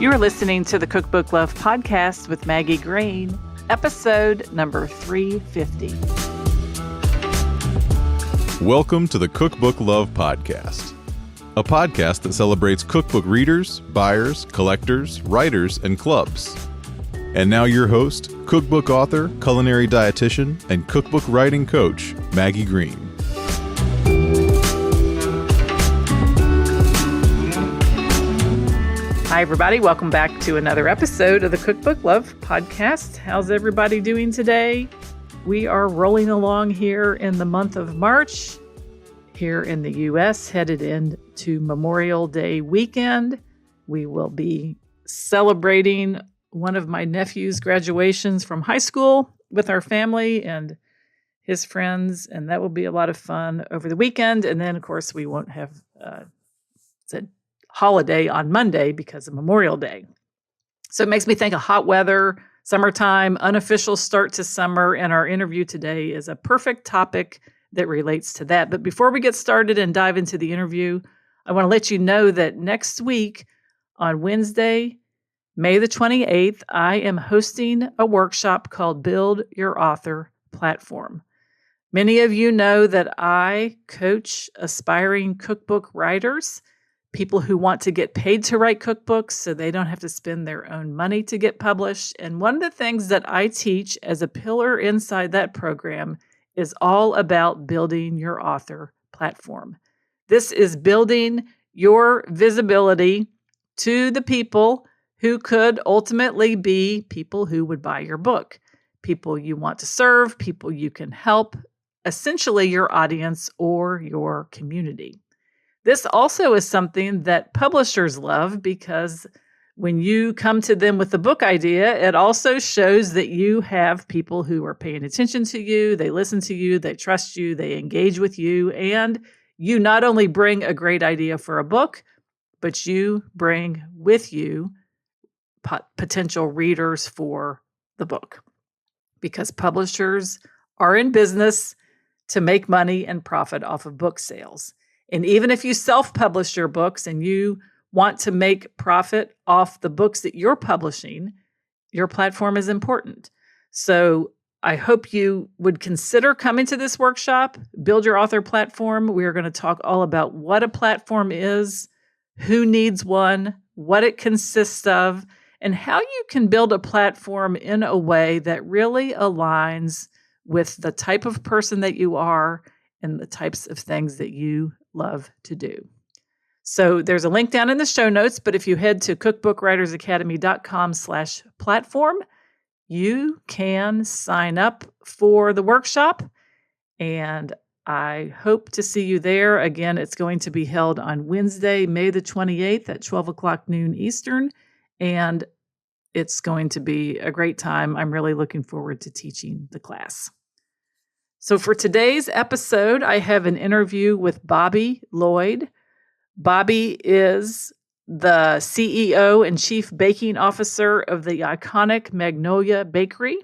You are listening to the Cookbook Love Podcast with Maggie Green, episode number 350. Welcome to the Cookbook Love Podcast, a podcast that celebrates cookbook readers, buyers, collectors, writers, and clubs. And now your host, cookbook author, culinary dietitian, and cookbook writing coach, Maggie Green. Hi, everybody. Welcome back to another episode of the Cookbook Love Podcast. How's everybody doing today? We are rolling along here in the month of March, here in the U.S., headed into Memorial Day weekend. We will be celebrating one of my nephew's graduations from high school with our family and his friends, and that will be a lot of fun over the weekend. And then, of course, we won't have the holiday on Monday because of Memorial Day. So it makes me think of hot weather, summertime, unofficial start to summer, and our interview today is a perfect topic that relates to that. But before we get started and dive into the interview, I want to let you know that next week on Wednesday, May the 28th, I am hosting a workshop called Build Your Author Platform. Many of you know that I coach aspiring cookbook writers, people who want to get paid to write cookbooks so they don't have to spend their own money to get published. And one of the things that I teach as a pillar inside that program is all about building your author platform. This is building your visibility to the people who could ultimately be people who would buy your book, people you want to serve, people you can help, essentially your audience or your community. This also is something that publishers love because when you come to them with a book idea, it also shows that you have people who are paying attention to you, they listen to you, they trust you, they engage with you, and you not only bring a great idea for a book, but you bring with you potential readers for the book. Because publishers are in business to make money and profit off of book sales. And even if you self-publish your books and you want to make profit off the books that you're publishing, your platform is important. So I hope you would consider coming to this workshop, Build Your Author Platform. We are going to talk all about what a platform is, who needs one, what it consists of, and how you can build a platform in a way that really aligns with the type of person that you are and the types of things that you love to do. So there's a link down in the show notes, but if you head to cookbookwritersacademy.com/platform, you can sign up for the workshop, and I hope to see you there. Again, it's going to be held on Wednesday, May the 28th at 12 o'clock noon Eastern, and it's going to be a great time. I'm really looking forward to teaching the class. So for today's episode, I have an interview with Bobbie Lloyd. Bobbie is the CEO and Chief Baking Officer of the iconic Magnolia Bakery.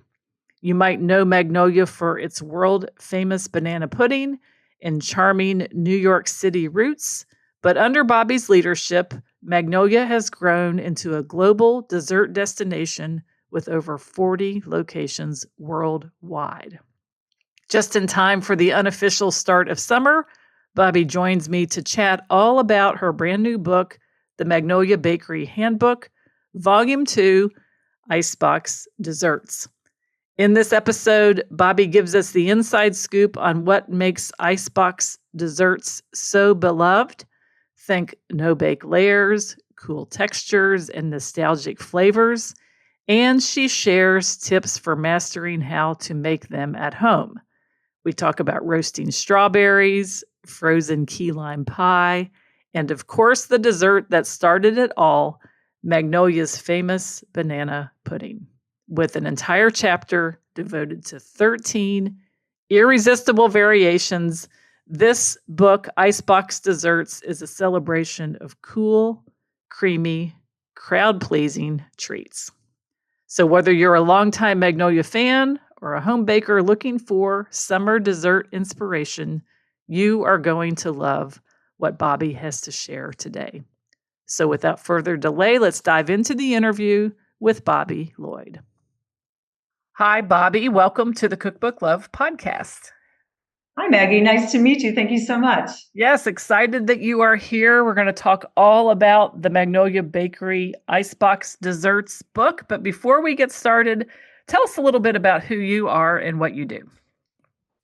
You might know Magnolia for its world-famous banana pudding and charming New York City roots, but under Bobbie's leadership, Magnolia has grown into a global dessert destination with over 40 locations worldwide. Just in time for the unofficial start of summer, Bobbie joins me to chat all about her brand new book, the Magnolia Bakery Handbook Volume 2, Icebox Desserts. In this episode, Bobbie gives us the inside scoop on what makes Icebox Desserts so beloved. Think no-bake layers, cool textures, and nostalgic flavors. And she shares tips for mastering how to make them at home. We talk about roasting strawberries, frozen key lime pie, and of course the dessert that started it all, Magnolia's famous banana pudding, with an entire chapter devoted to 13 irresistible variations. This book, Icebox Desserts, is a celebration of cool, creamy, crowd-pleasing treats. So whether you're a longtime Magnolia fan or a home baker looking for summer dessert inspiration, you are going to love what Bobbie has to share today. So without further delay, let's dive into the interview with Bobbie Lloyd. Hi, Bobbie. Welcome to the Cookbook Love Podcast. Hi, Maggie. Nice to meet you. Thank you so much. Yes, excited that you are here. We're going to talk all about the Magnolia Bakery Icebox Desserts book. But before we get started, tell us a little bit about who you are and what you do.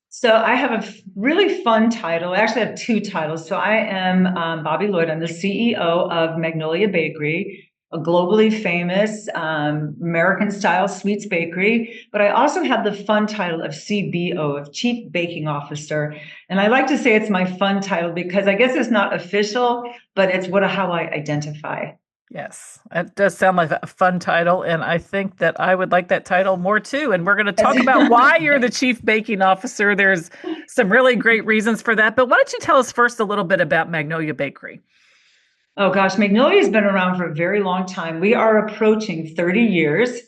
So I have a really fun title. I actually have two titles. So I am Bobbie Lloyd. I'm the CEO of Magnolia Bakery, a globally famous American-style sweets bakery. But I also have the fun title of CBO, of Chief Baking Officer. And I like to say it's my fun title because I guess it's not official, but it's how I identify. Yes, it does sound like a fun title, and I think that I would like that title more too. And we're going to talk about why you're the Chief Baking Officer. There's some really great reasons for that. But why don't you tell us first a little bit about Magnolia Bakery? Oh gosh, Magnolia has been around for a very long time. We are approaching 30 years.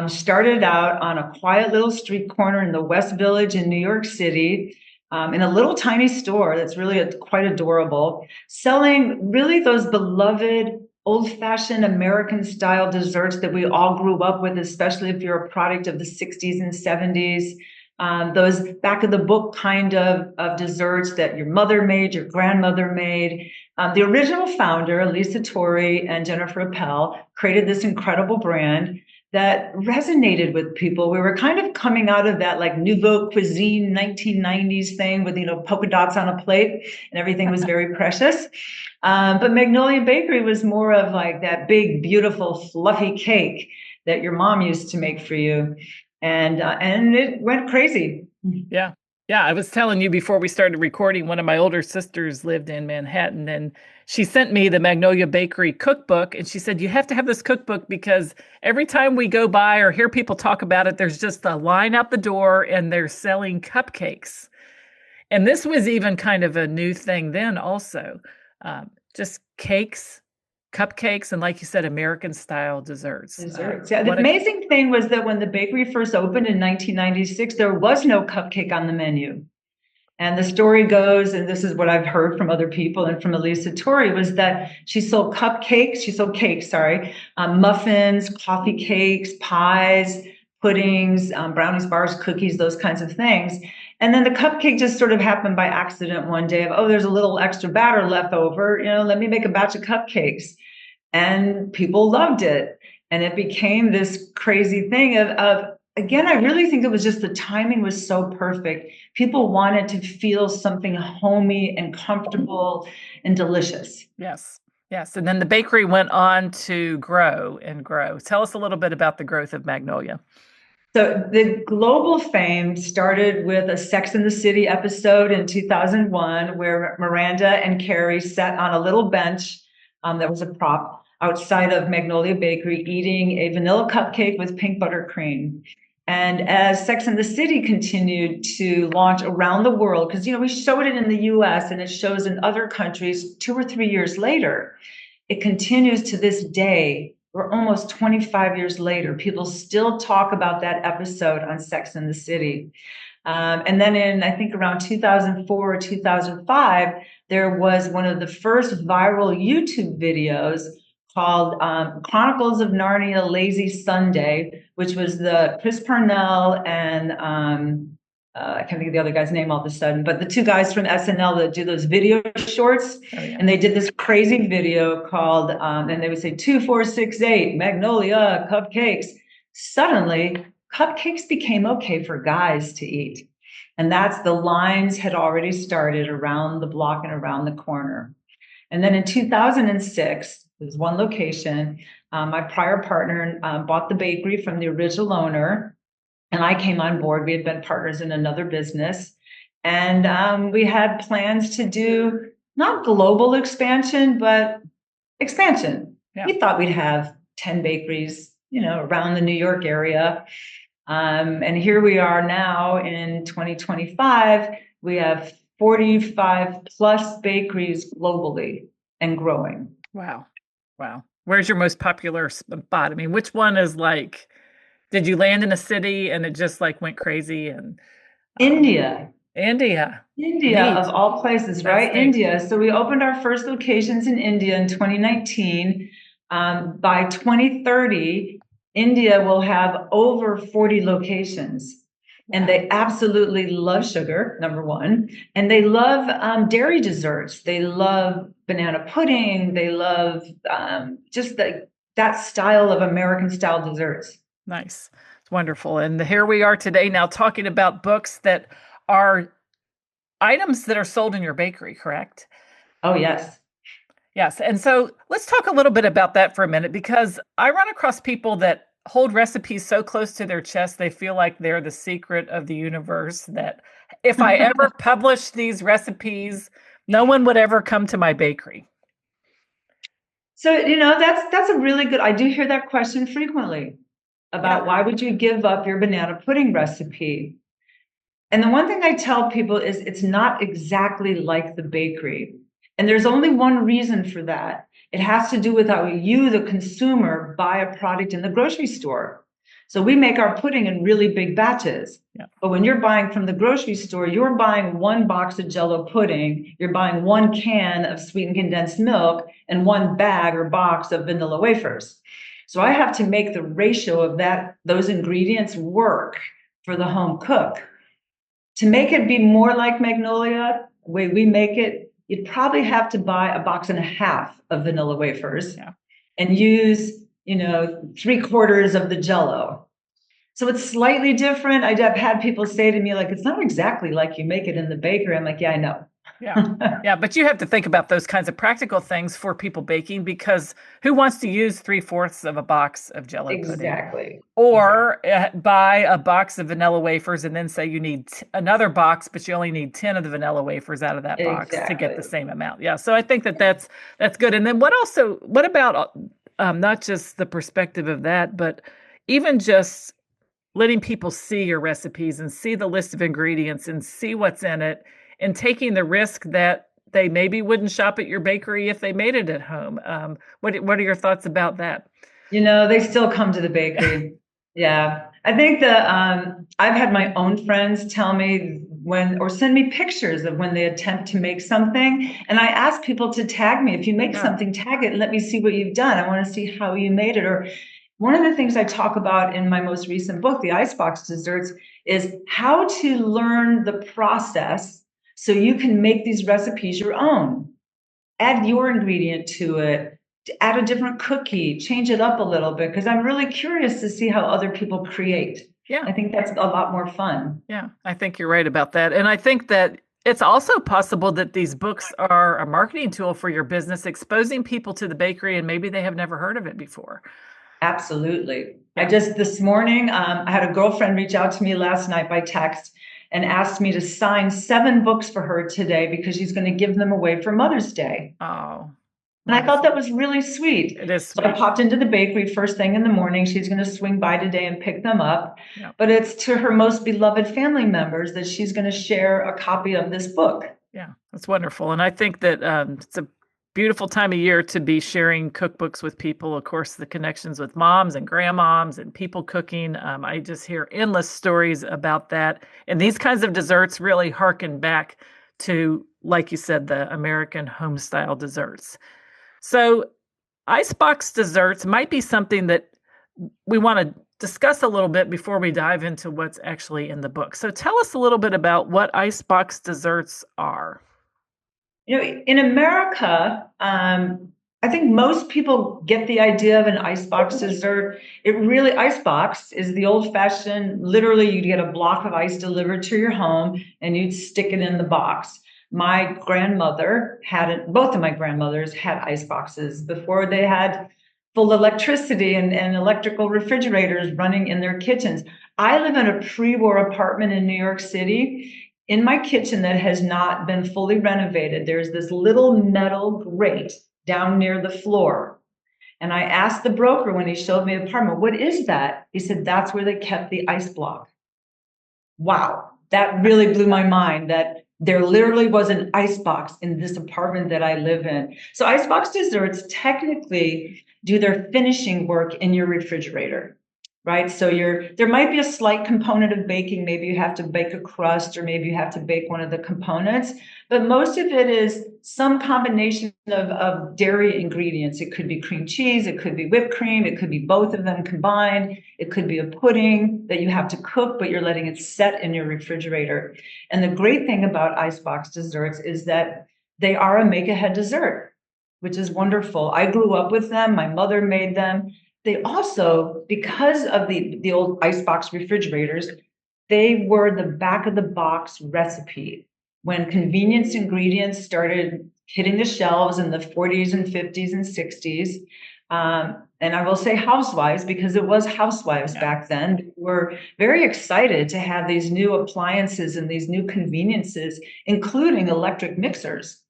Started out on a quiet little street corner in the West Village in New York City. In a little tiny store that's really quite adorable, selling really those beloved old-fashioned American-style desserts that we all grew up with, especially if you're a product of the 60s and 70s. Those back-of-the-book kind of desserts that your mother made, your grandmother made. The original founder, Lisa Torrey and Jennifer Appel, created this incredible brand that resonated with people. We were kind of coming out of that like nouveau cuisine 1990s thing with, polka dots on a plate and everything was very precious. But Magnolia Bakery was more of like that big, beautiful, fluffy cake that your mom used to make for you. And it went crazy. Yeah. Yeah, I was telling you before we started recording, one of my older sisters lived in Manhattan, and she sent me the Magnolia Bakery cookbook, and she said, you have to have this cookbook because every time we go by or hear people talk about it, there's just a line out the door and they're selling cupcakes. And this was even kind of a new thing then also, just cakes, cupcakes, and like you said, American-style desserts. Yeah, the amazing thing was that when the bakery first opened in 1996, there was no cupcake on the menu. And the story goes, and this is what I've heard from other people and from Elisa Torrey, was that she sold cakes, muffins, coffee cakes, pies, puddings, brownies, bars, cookies, those kinds of things. And then the cupcake just sort of happened by accident one day of, there's a little extra batter left over, let me make a batch of cupcakes. And people loved it. And it became this crazy thing again, I really think it was just the timing was so perfect. People wanted to feel something homey and comfortable and delicious. Yes. Yes. And then the bakery went on to grow and grow. Tell us a little bit about the growth of Magnolia. So the global fame started with a Sex and the City episode in 2001, where Miranda and Carrie sat on a little bench that was a prop outside of Magnolia Bakery eating a vanilla cupcake with pink buttercream. And as Sex and the City continued to launch around the world, because, we showed it in the US and it shows in other countries 2 or 3 years later, it continues to this day. We're almost 25 years later. People still talk about that episode on Sex and the City. And then in, I think, around 2004 or 2005, there was one of the first viral YouTube videos called Chronicles of Narnia Lazy Sunday, which was the Chris Parnell and I can't think of the other guy's name all of a sudden, but the two guys from SNL that do those video shorts. Oh, yeah. And they did this crazy video called, and they would say 2468 Magnolia cupcakes. Suddenly, cupcakes became okay for guys to eat. And the lines had already started around the block and around the corner. And then in 2006, there's one location. My prior partner bought the bakery from the original owner, and I came on board. We had been partners in another business, and we had plans to do not global expansion, but expansion. Yeah. We thought we'd have 10 bakeries, around the New York area. And here we are now in 2025. We have 45 plus bakeries globally and growing. Wow. Wow. Where's your most popular spot? I mean, which one is like, did you land in a city and it just like went crazy? And India. India. India, Neat. of all places, That's right? neat. India. So we opened our first locations in India in 2019. By 2030, India will have over 40 locations. And they absolutely love sugar, number one. And they love dairy desserts. They love banana pudding. They love just that style of American style desserts. Nice. It's wonderful. And here we are today now talking about books that are items that are sold in your bakery, correct? Oh, yes. Yes. And so let's talk a little bit about that for a minute, because I run across people that hold recipes so close to their chest, they feel like they're the secret of the universe, that if I ever publish these recipes, no one would ever come to my bakery. So, that's a really good, I do hear that question frequently about why would you give up your banana pudding recipe? And the one thing I tell people is it's not exactly like the bakery. And there's only one reason for that. It has to do with how you, the consumer, buy a product in the grocery store. So we make our pudding in really big batches. Yeah. But when you're buying from the grocery store, you're buying one box of Jell-O pudding, you're buying one can of sweetened condensed milk, and one bag or box of vanilla wafers. So I have to make the ratio of those ingredients work for the home cook. To make it be more like Magnolia, the way we make it, you'd probably have to buy a box and a half of vanilla wafers and use, 3/4 of the Jell-O. So it's slightly different. I've had people say to me, like, it's not exactly like you make it in the bakery. I'm like, yeah, I know. Yeah. But you have to think about those kinds of practical things for people baking, because who wants to use 3/4 of a box of Jell-O pudding? Exactly. Or buy a box of vanilla wafers and then say you need another box, but you only need 10 of the vanilla wafers out of that box to get the same amount. Yeah. So I think that's good. And then what about not just the perspective of that, but even just letting people see your recipes and see the list of ingredients and see what's in it, and taking the risk that they maybe wouldn't shop at your bakery if they made it at home. What are your thoughts about that? They still come to the bakery. Yeah. I think that I've had my own friends tell me or send me pictures of when they attempt to make something. And I ask people to tag me. If you make something, tag it and let me see what you've done. I want to see how you made it. Or one of the things I talk about in my most recent book, the Icebox Desserts, is how to learn the process so you can make these recipes your own. Add your ingredient to it, add a different cookie, change it up a little bit, because I'm really curious to see how other people create. Yeah. I think that's a lot more fun. Yeah, I think you're right about that. And I think that it's also possible that these books are a marketing tool for your business, exposing people to the bakery, and maybe they have never heard of it before. Absolutely. This morning, I had a girlfriend reach out to me last night by text and asked me to sign 7 books for her today because she's going to give them away for Mother's Day. Oh. And I thought that was really sweet. It is sweet. So I popped into the bakery first thing in the morning. She's going to swing by today and pick them up. Yep. But it's to her most beloved family members that she's going to share a copy of this book. Yeah, that's wonderful. And I think that it's a beautiful time of year to be sharing cookbooks with people. Of course, the connections with moms and grandmoms and people cooking. I just hear endless stories about that. And these kinds of desserts really harken back to, like you said, the American home style desserts. So Icebox Desserts might be something that we want to discuss a little bit before we dive into what's actually in the book. So tell us a little bit about what Icebox Desserts are. In America, I think most people get the idea of an icebox dessert. Icebox is the old fashioned, literally you'd get a block of ice delivered to your home and you'd stick it in the box. My grandmother both of my grandmothers had ice boxes before they had full electricity and electrical refrigerators running in their kitchens. I live in a pre-war apartment in New York City. In my kitchen that has not been fully renovated, there's this little metal grate down near the floor. And I asked the broker when he showed me the apartment, what is that? He said, that's where they kept the ice block. Wow, that really blew my mind that there literally was an ice box in this apartment that I live in. So Icebox Desserts technically do their finishing work in your refrigerator. right? So there might be a slight component of baking. Maybe you have to bake a crust, or maybe you have to bake one of the components, but most of it is some combination of dairy ingredients. It could be cream cheese, it could be whipped cream, it could be both of them combined. It could be a pudding that you have to cook, but you're letting it set in your refrigerator. And the great thing about Icebox Desserts is that they are a make-ahead dessert, which is wonderful. I grew up with them. My mother made them. They also, because of the old icebox refrigerators, they were the back of the box recipe. When convenience ingredients started hitting the shelves in the 40s and 50s and 60s, and I will say housewives, because it was housewives back then, were very excited to have these new appliances and these new conveniences, including electric mixers.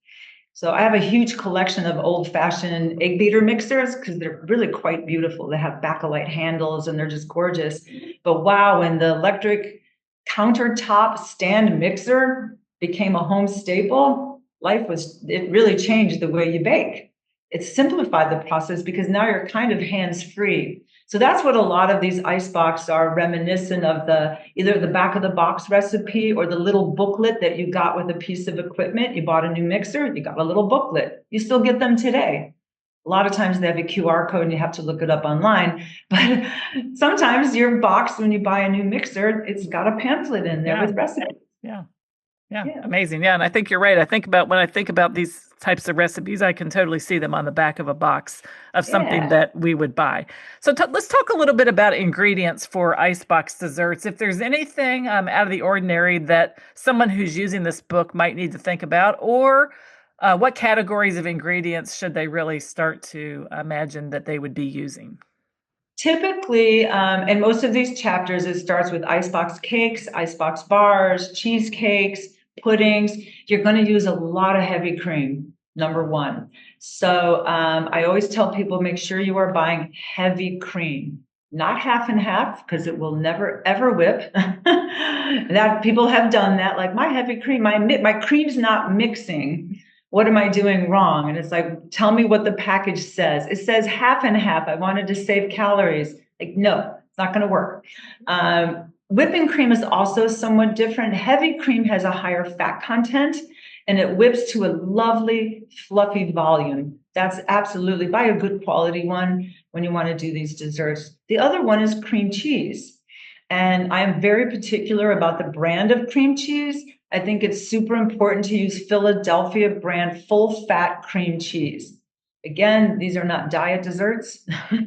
So I have a huge collection of old-fashioned egg beater mixers because they're really quite beautiful. They have bakelite handles and they're just gorgeous. But wow, when the electric countertop stand mixer became a home staple, it really changed the way you bake. It simplified the process because now you're kind of hands-free. So that's what a lot of these icebox are reminiscent of, either the back of the box recipe or the little booklet that you got with a piece of equipment. You bought a new mixer, you got a little booklet. You still get them today. A lot of times they have a QR code and you have to look it up online. But sometimes your box, when you buy a new mixer, it's got a pamphlet in there with recipes. Yeah, amazing. Yeah, and I think you're right. When I think about these types of recipes, I can totally see them on the back of a box of something that we would buy. So let's talk a little bit about ingredients for Icebox Desserts. If there's anything out of the ordinary that someone who's using this book might need to think about, or what categories of ingredients should they really start to imagine that they would be using? Typically, in most of these chapters, it starts with icebox cakes, icebox bars, cheesecakes, puddings. You're going to use a lot of heavy cream, number one. So I always tell people, make sure you are buying heavy cream, not half and half, because it will never, ever whip. That people have done that. Like, my heavy cream, my cream's not mixing. What am I doing wrong? And it's like, tell me what the package says. It says half and half. I wanted to save calories. Like, no, it's not going to work. Whipping cream is also somewhat different. Heavy cream has a higher fat content and it whips to a lovely, fluffy volume. That's absolutely, buy a good quality one when you want to do these desserts. The other one is cream cheese. And I am very particular about the brand of cream cheese. I think it's super important to use Philadelphia brand full fat cream cheese. Again, these are not diet desserts,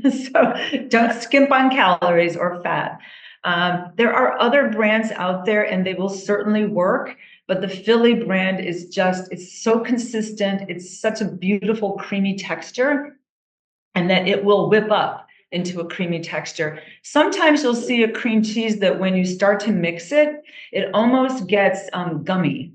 so don't skimp on calories or fat. There are other brands out there and they will certainly work, but the Philly brand is it's so consistent. It's such a beautiful creamy texture, and that it will whip up into a creamy texture. Sometimes you'll see a cream cheese that when you start to mix it, it almost gets gummy.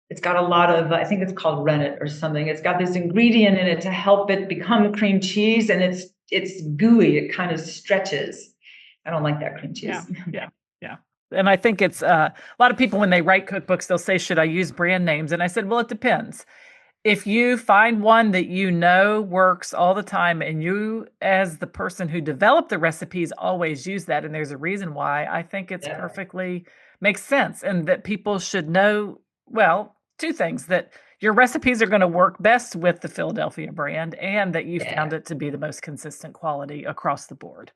It's got a lot of, I think it's called rennet or something. It's got this ingredient in it to help it become cream cheese, and it's gooey. It kind of stretches. I don't like that cream cheese. Yeah. And I think it's a lot of people, when they write cookbooks, they'll say, should I use brand names? And I said, well, it depends. If you find one that you know works all the time, and you, as the person who developed the recipes, always use that, and there's a reason why, I think it's perfectly makes sense. And that people should know, well, two things: that your recipes are going to work best with the Philadelphia brand, and that you found it to be the most consistent quality across the board.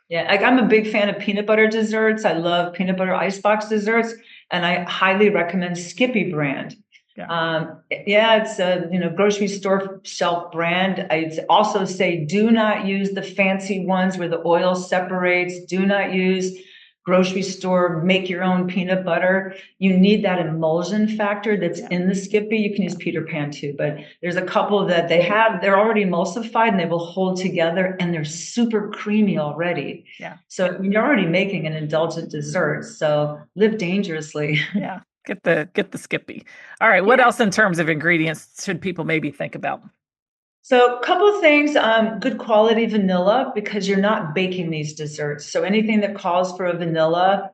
Yeah, like, I'm a big fan of peanut butter desserts. I love peanut butter icebox desserts, and I highly recommend Skippy brand. It's a grocery store shelf brand. I'd also say do not use the fancy ones where the oil separates. Do not use grocery store make your own peanut butter. You need that emulsion factor that's in the Skippy. You can use Peter Pan too, but there's a couple that they're already emulsified and they will hold together, and they're super creamy already. So you're already making an indulgent dessert. So live dangerously. Get the Skippy. All right. What else in terms of ingredients should people maybe think about? So a couple of things, good quality vanilla, because you're not baking these desserts. So anything that calls for a vanilla,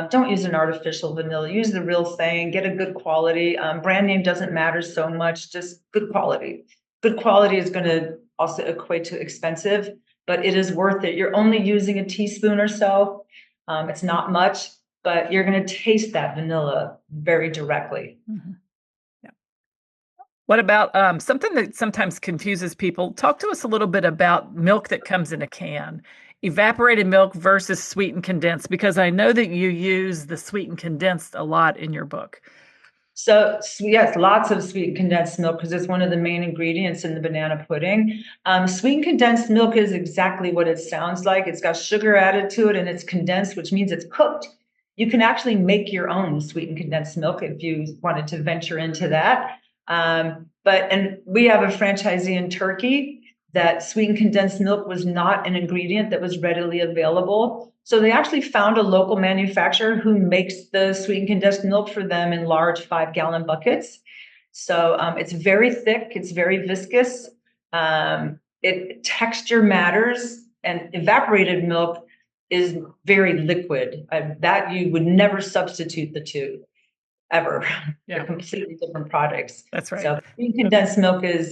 don't use an artificial vanilla. Use the real thing. Get a good quality. Brand name doesn't matter so much, just good quality. Good quality is going to also equate to expensive. but it is worth it. You're only using a teaspoon or so. It's not much, but you're going to taste that vanilla very directly. Mm-hmm. Yeah. What about something that sometimes confuses people? Talk to us a little bit about milk that comes in a can. Evaporated milk versus sweetened condensed, because I know that you use the sweetened condensed a lot in your book. So yes, lots of sweetened condensed milk because it's one of the main ingredients in the banana pudding. Sweetened condensed milk is exactly what it sounds like. It's got sugar added to it and it's condensed, which means it's cooked. You can actually make your own sweetened condensed milk if you wanted to venture into that. And we have a franchisee in Turkey that sweetened condensed milk was not an ingredient that was readily available. So they actually found a local manufacturer who makes the sweetened condensed milk for them in large 5-gallon buckets. So it's very thick, it's very viscous. Texture matters, and evaporated milk is very liquid. That you would never substitute the two, ever. Yeah. They're completely different products. That's right. So sweetened condensed milk is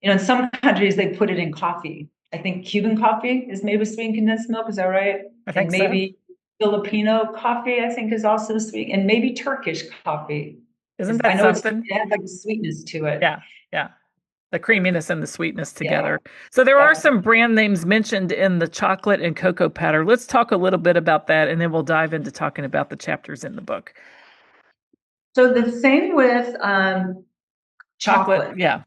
in some countries they put it in coffee. I think Cuban coffee is made with sweetened condensed milk. Is that right? I think and maybe Filipino coffee, I think, is also sweet, and maybe Turkish coffee. Isn't that something? It has like a sweetness to it. Yeah, yeah. The creaminess and the sweetness together. Yeah. So there are some brand names mentioned in the chocolate and cocoa powder. Let's talk a little bit about that, and then we'll dive into talking about the chapters in the book. So the thing with chocolate. Yeah.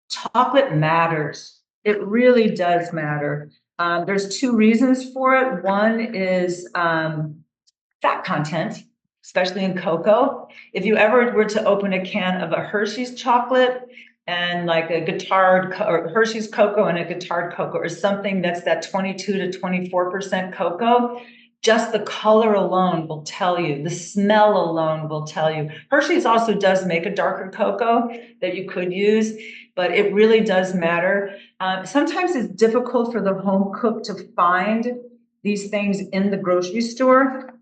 Chocolate matters. It really does matter. There's two reasons for it. One is fat content, especially in cocoa. If you ever were to open a can of a Hershey's chocolate and like a or Hershey's cocoa and a Guittard cocoa, or something that's that 22 to 24% cocoa, just the color alone will tell you, the smell alone will tell you. Hershey's also does make a darker cocoa that you could use, but it really does matter. Sometimes it's difficult for the home cook to find these things in the grocery store,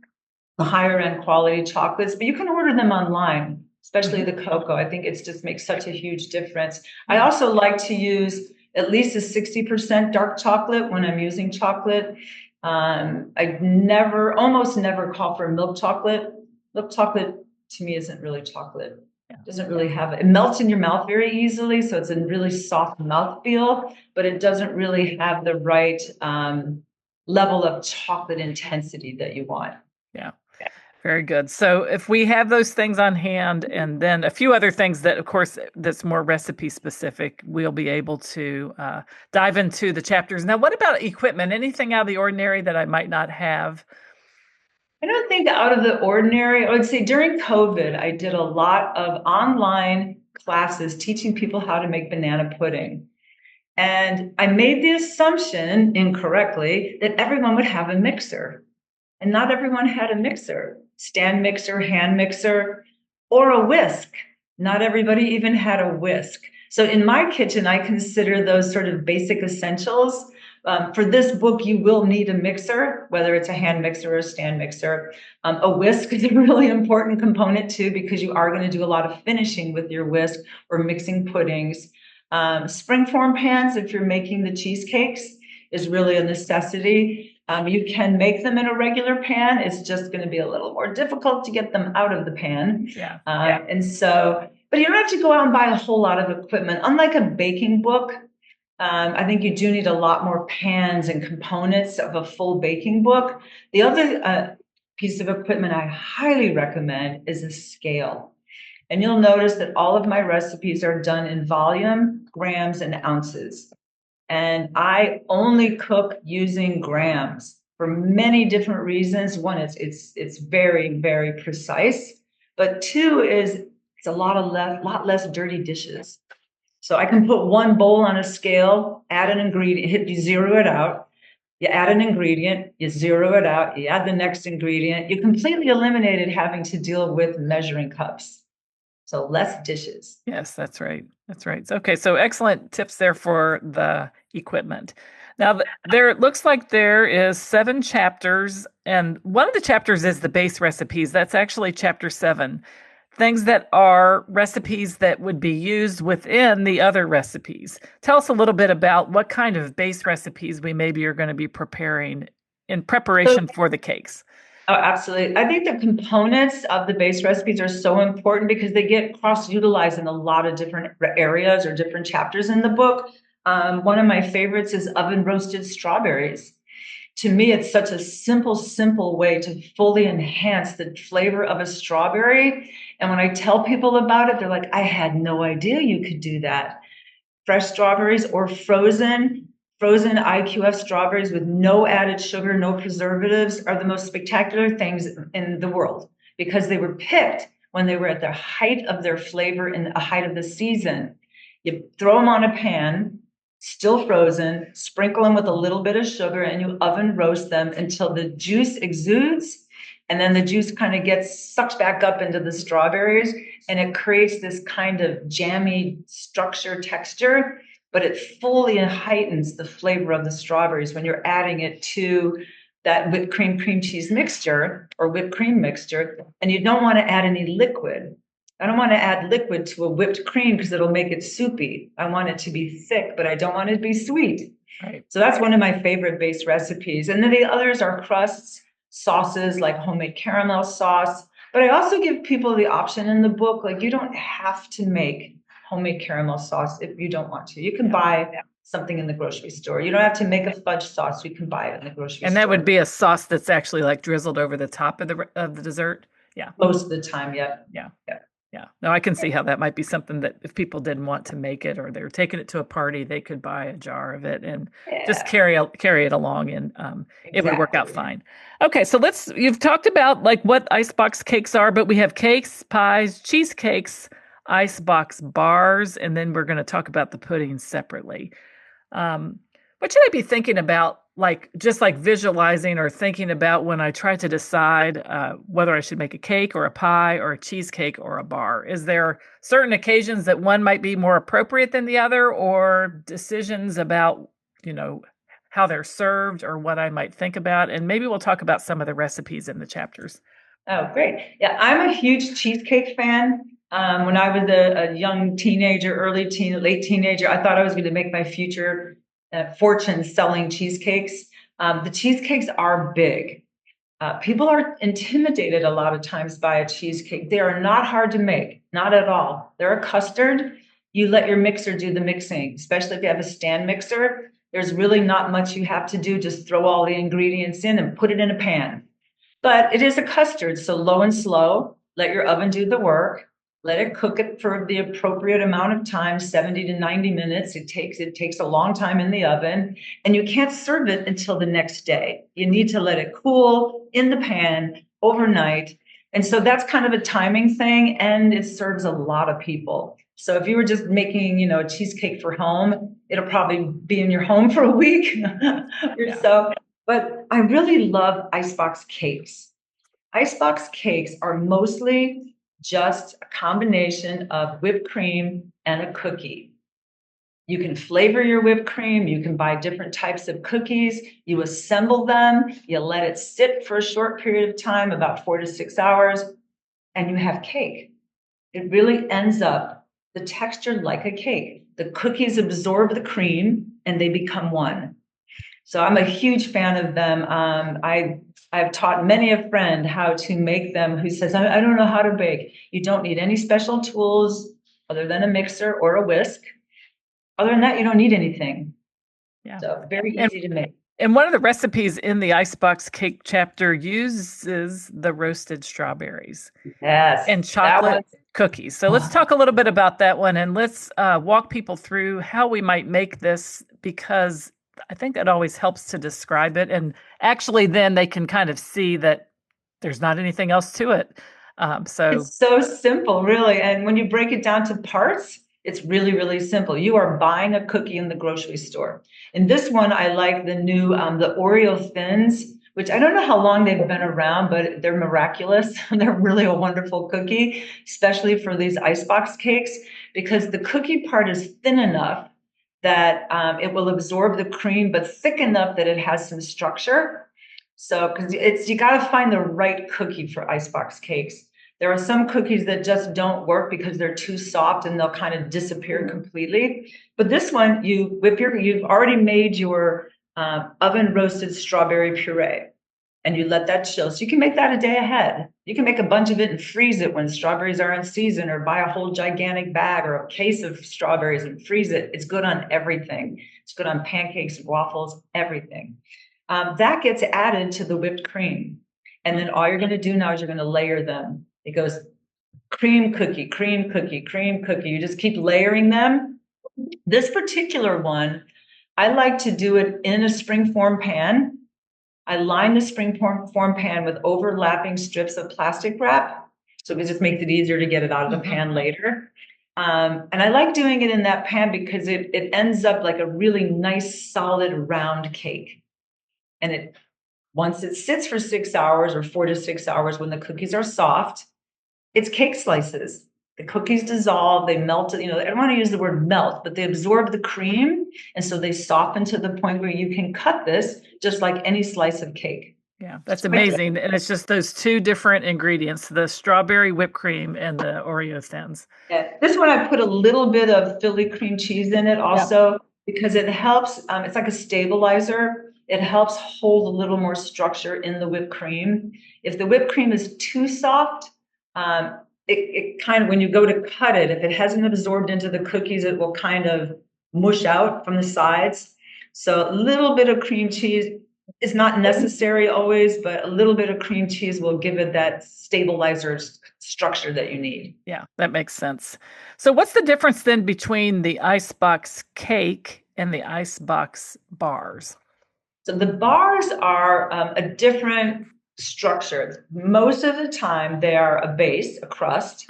the higher end quality chocolates, but you can order them online, especially the cocoa. I think it just makes such a huge difference. I also like to use at least a 60% dark chocolate when I'm using chocolate. I almost never call for milk chocolate. Milk chocolate to me isn't really chocolate. It doesn't really have it melts in your mouth very easily, so it's a really soft mouthfeel, but it doesn't really have the right level of chocolate intensity that you want. Yeah. Very good. So if we have those things on hand, and then a few other things that, of course, that's more recipe specific, we'll be able to dive into the chapters. Now, what about equipment? Anything out of the ordinary that I might not have? I don't think out of the ordinary. I would say during COVID, I did a lot of online classes teaching people how to make banana pudding. And I made the assumption incorrectly that everyone would have a mixer. And not everyone had a mixer, stand mixer, hand mixer, or a whisk. Not everybody even had a whisk. So in my kitchen, I consider those sort of basic essentials. For this book, you will need a mixer, whether it's a hand mixer or a stand mixer. A whisk is a really important component too, because you are going to do a lot of finishing with your whisk or mixing puddings. Springform pans, if you're making the cheesecakes, is really a necessity. You can make them in a regular pan. It's just going to be a little more difficult to get them out of the pan. But you don't have to go out and buy a whole lot of equipment. Unlike a baking book, I think you do need a lot more pans and components of a full baking book. The other piece of equipment I highly recommend is a scale. And you'll notice that all of my recipes are done in volume, grams, and ounces. And I only cook using grams for many different reasons. One is it's very, very precise. But two is it's a lot less dirty dishes. So I can put one bowl on a scale, add an ingredient, you zero it out. You add an ingredient, you zero it out, you add the next ingredient. You completely eliminated having to deal with measuring cups. So less dishes. Yes, that's right. That's right. Okay, so excellent tips there for the equipment. Now, it looks like there is 7 chapters, and one of the chapters is the base recipes. That's actually chapter 7. things that are recipes that would be used within the other recipes. Tell us a little bit about what kind of base recipes we maybe are going to be preparing in preparation for the cakes. Oh, absolutely. I think the components of the base recipes are so important because they get cross-utilized in a lot of different areas or different chapters in the book. One of my favorites is oven roasted strawberries. To me, it's such a simple way to fully enhance the flavor of a strawberry. And when I tell people about it, they're like, I had no idea you could do that. Fresh strawberries or frozen IQF strawberries with no added sugar, no preservatives are the most spectacular things in the world because they were picked when they were at the height of their flavor in the height of the season. You throw them on a pan, still frozen, sprinkle them with a little bit of sugar, and you oven roast them until the juice exudes. And then the juice kind of gets sucked back up into the strawberries, and it creates this kind of jammy structure texture, but it fully heightens the flavor of the strawberries when you're adding it to that whipped cream cheese mixture or whipped cream mixture. And you don't want to add any liquid. I don't want to add liquid to a whipped cream because it'll make it soupy. I want it to be thick, but I don't want it to be sweet. Right. So that's one of my favorite base recipes. And then the others are crusts, sauces like homemade caramel sauce. But I also give people the option in the book, like you don't have to make homemade caramel sauce if you don't want to. You can buy something in the grocery store. You don't have to make a fudge sauce. You can buy it in the grocery store. And that would be a sauce that's actually like drizzled over the top of the dessert. Yeah. Most of the time, yeah. Yeah. No, I can see how that might be something that if people didn't want to make it or they were taking it to a party, they could buy a jar of it and just carry it along, and it would work out fine. Okay, so you've talked about like what icebox cakes are, but we have cakes, pies, cheesecakes, icebox bars, and then we're going to talk about the puddings separately. What should I be thinking about, like just like visualizing or thinking about when I try to decide whether I should make a cake or a pie or a cheesecake or a bar? Is there certain occasions that one might be more appropriate than the other, or decisions about, how they're served or what I might think about? And maybe we'll talk about some of the recipes in the chapters. Oh, great. Yeah, I'm a huge cheesecake fan. When I was a young teenager, late teenager, I thought I was going to make my future fortune selling cheesecakes. The cheesecakes are big. People are intimidated a lot of times by a cheesecake. They are not hard to make, not at all. They're a custard. You let your mixer do the mixing, especially if you have a stand mixer. There's really not much you have to do. Just throw all the ingredients in and put it in a pan. But it is a custard, so low and slow. Let your oven do the work. Let it cook it for the appropriate amount of time, 70 to 90 minutes. It takes a long time in the oven, and you can't serve it until the next day. You need to let it cool in the pan overnight. And so that's kind of a timing thing, and it serves a lot of people. So if you were just making, a cheesecake for home, it'll probably be in your home for a week or so. But I really love icebox cakes. Icebox cakes are mostly just a combination of whipped cream and a cookie. You can flavor your whipped cream. You can buy different types of cookies. You assemble them. You let it sit for a short period of time, about 4 to 6 hours, and you have cake. It really ends up the texture like a cake. The cookies absorb the cream and they become one. So I'm a huge fan of them. I've taught many a friend how to make them who says, I don't know how to bake. You don't need any special tools other than a mixer or a whisk. Other than that, you don't need anything. Yeah. So very easy to make. And one of the recipes in the icebox cake chapter uses the roasted strawberries. Yes. And chocolate cookies. So let's talk a little bit about that one, and let's walk people through how we might make this, because I think that always helps to describe it. And actually then they can kind of see that there's not anything else to it. So it's so simple, really. And when you break it down to parts, it's really, really simple. You are buying a cookie in the grocery store. In this one, I like the new, the Oreo Thins, which I don't know how long they've been around, but they're miraculous. They're really a wonderful cookie, especially for these icebox cakes, because the cookie part is thin enough that it will absorb the cream, but thick enough that it has some structure. So, because you got to find the right cookie for icebox cakes. There are some cookies that just don't work because they're too soft and they'll kind of disappear completely. But this one, you've already made your oven roasted strawberry puree, and you let that chill. So you can make that a day ahead. You can make a bunch of it and freeze it when strawberries are in season, or buy a whole gigantic bag or a case of strawberries and freeze it. It's good on everything. It's good on pancakes, waffles, everything. That gets added to the whipped cream. And then all you're going to do now is you're going to layer them. It goes cream cookie, cream cookie, cream cookie. You just keep layering them. This particular one, I like to do it in a springform pan. I line the springform pan with overlapping strips of plastic wrap. So it just makes it easier to get it out of the pan later. And I like doing it in that pan because it ends up like a really nice, solid, round cake. And once it sits for 6 hours or 4 to 6 hours, when the cookies are soft, it's cake slices. The cookies dissolve, they melt. I don't want to use the word melt, but they absorb the cream. And so they soften to the point where you can cut this just like any slice of cake. Yeah, that's amazing. And it's just those two different ingredients, the strawberry whipped cream and the Oreo thins. Yeah. This one, I put a little bit of Philly cream cheese in it also because it helps. It's like a stabilizer. It helps hold a little more structure in the whipped cream. If the whipped cream is too soft, it kind of, when you go to cut it, if it hasn't absorbed into the cookies, it will kind of mush out from the sides. So a little bit of cream cheese is not necessary always, but a little bit of cream cheese will give it that stabilizer structure that you need. Yeah, that makes sense. So what's the difference then between the Icebox cake and the Icebox bars? So the bars are a different structure. Most of the time, they are a base, a crust,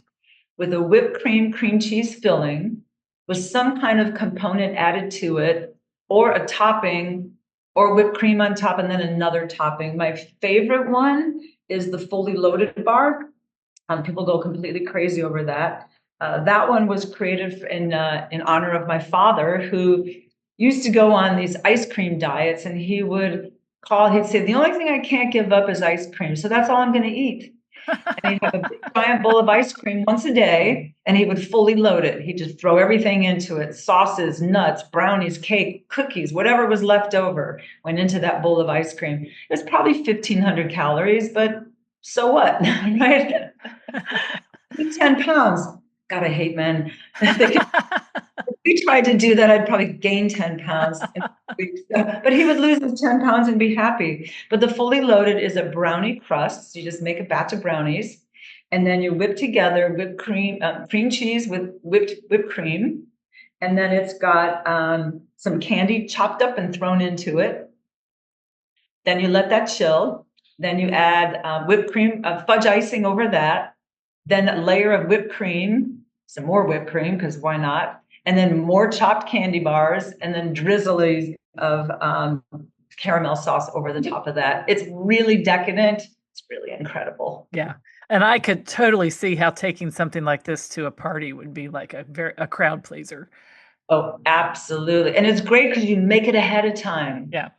with a whipped cream cheese filling, with some kind of component added to it, or a topping, or whipped cream on top, and then another topping. My favorite one is the fully loaded bar. People go completely crazy over that. That one was created in honor of my father, who used to go on these ice cream diets, and he'd say, the only thing I can't give up is ice cream. So that's all I'm going to eat. And he'd have a big, giant bowl of ice cream once a day, and he would fully load it. He'd just throw everything into it: sauces, nuts, brownies, cake, cookies, whatever was left over went into that bowl of ice cream. It was probably 1,500 calories, but so what, right? 10 pounds. God, I hate men. If we tried to do that, I'd probably gain 10 pounds in a week. But he would lose his 10 pounds and be happy. But the fully loaded is a brownie crust. So you just make a batch of brownies, and then you whip together whipped cream cheese with whipped cream. And then it's got some candy chopped up and thrown into it. Then you let that chill. Then you add whipped cream, fudge icing over that. Then a layer of whipped cream, some more whipped cream, because why not? And then more chopped candy bars, and then drizzles of caramel sauce over the top of that. It's really decadent. It's really incredible. Yeah. And I could totally see how taking something like this to a party would be like a crowd pleaser. Oh, absolutely. And it's great because you make it ahead of time. Yeah.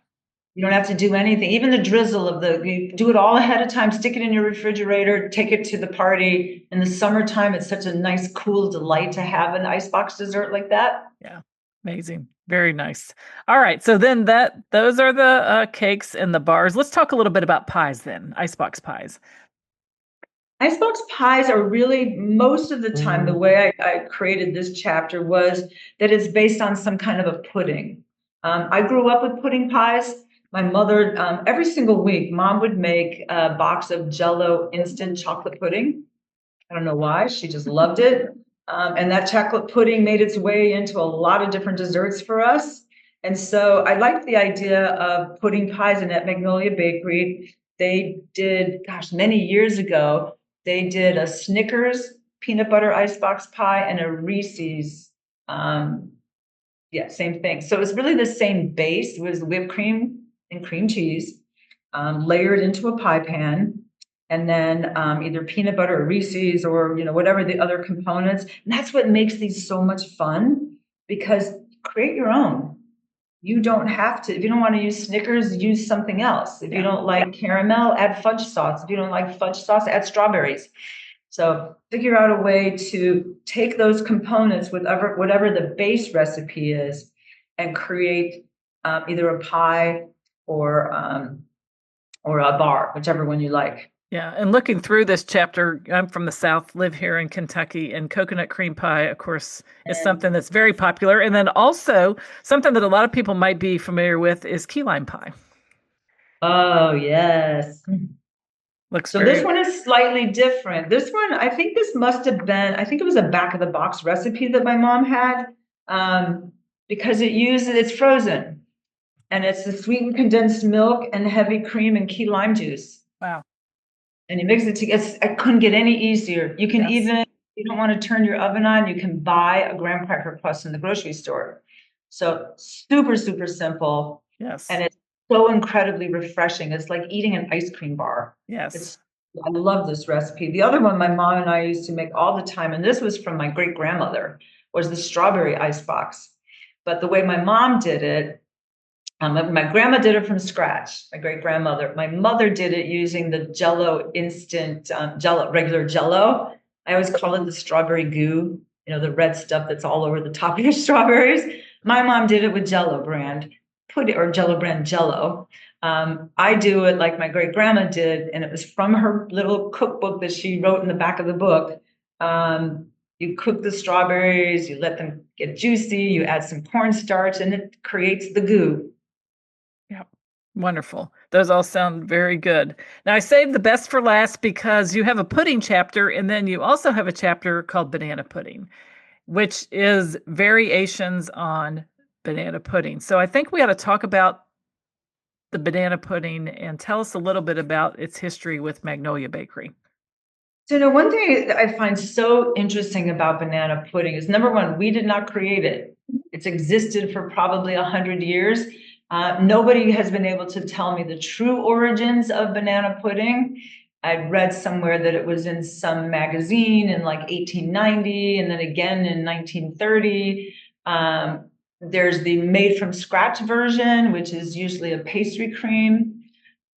You don't have to do anything. Even the drizzle you do it all ahead of time, stick it in your refrigerator, take it to the party. In the summertime, it's such a nice, cool delight to have an icebox dessert like that. Yeah. Amazing. Very nice. All right. So then those are the cakes and the bars. Let's talk a little bit about pies then, icebox pies. Icebox pies are really, most of the time, the way I created this chapter was that it's based on some kind of a pudding. I grew up with pudding pies. My mother, every single week, Mom would make a box of Jell-O instant chocolate pudding. I don't know why. She just loved it. And that chocolate pudding made its way into a lot of different desserts for us. And so I liked the idea of pudding pies. And at Magnolia Bakery, they did, many years ago, they did a Snickers peanut butter icebox pie and a Reese's. Same thing. So it was really the same base. It was whipped cream and cream cheese, layered into a pie pan, and then either peanut butter or Reese's or whatever the other components. And that's what makes these so much fun, because create your own. You don't have to. If you don't want to use Snickers, use something else. If you don't like caramel, add fudge sauce. If you don't like fudge sauce, add strawberries. So figure out a way to take those components, whatever the base recipe is, and create either a pie or a bar, whichever one you like. Yeah, and looking through this chapter, I'm from the South, live here in Kentucky, and coconut cream pie, of course, is something that's very popular. And then also something that a lot of people might be familiar with is key lime pie. Oh, yes. This one is slightly different. This one, I think it was a back of the box recipe that my mom had, because it's frozen, and it's the sweetened condensed milk and heavy cream and key lime juice. Wow. And you mix it together. I couldn't get any easier. You can even, if you don't want to turn your oven on, you can buy a graham cracker crust in the grocery store. So super, super simple. Yes. And it's so incredibly refreshing. It's like eating an ice cream bar. Yes. I love this recipe. The other one my mom and I used to make all the time, and this was from my great grandmother, was the strawberry icebox. But the way my mom did it, my grandma did it from scratch, my great grandmother. My mother did it using the Jell-O instant regular Jell-O. I always call it the strawberry goo, the red stuff that's all over the top of your strawberries. My mom did it with Jell-O brand, Jell-O brand Jell-O. I do it like my great grandma did, and it was from her little cookbook that she wrote in the back of the book. You cook the strawberries, you let them get juicy, you add some cornstarch, and it creates the goo. Yeah, wonderful. Those all sound very good. Now, I saved the best for last because you have a pudding chapter, and then you also have a chapter called banana pudding, which is variations on banana pudding. So I think we ought to talk about the banana pudding and tell us a little bit about its history with Magnolia Bakery. So, one thing I find so interesting about banana pudding is, number one, we did not create it. It's existed for probably 100 years. Nobody has been able to tell me the true origins of banana pudding. I'd read somewhere that it was in some magazine in like 1890 and then again in 1930. There's the made from scratch version, which is usually a pastry cream.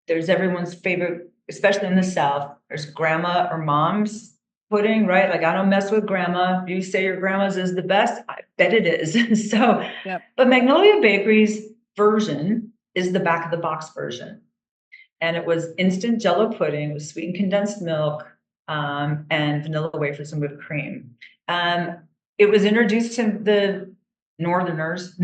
There's everyone's favorite, especially in the South. There's grandma or mom's pudding, right? Like, I don't mess with grandma. You say your grandma's is the best. I bet it is. So, yep. But Magnolia Bakery's version is the back of the box version. And it was instant Jell-O pudding with sweetened condensed milk and vanilla wafers and whipped cream. It was introduced to the Northerners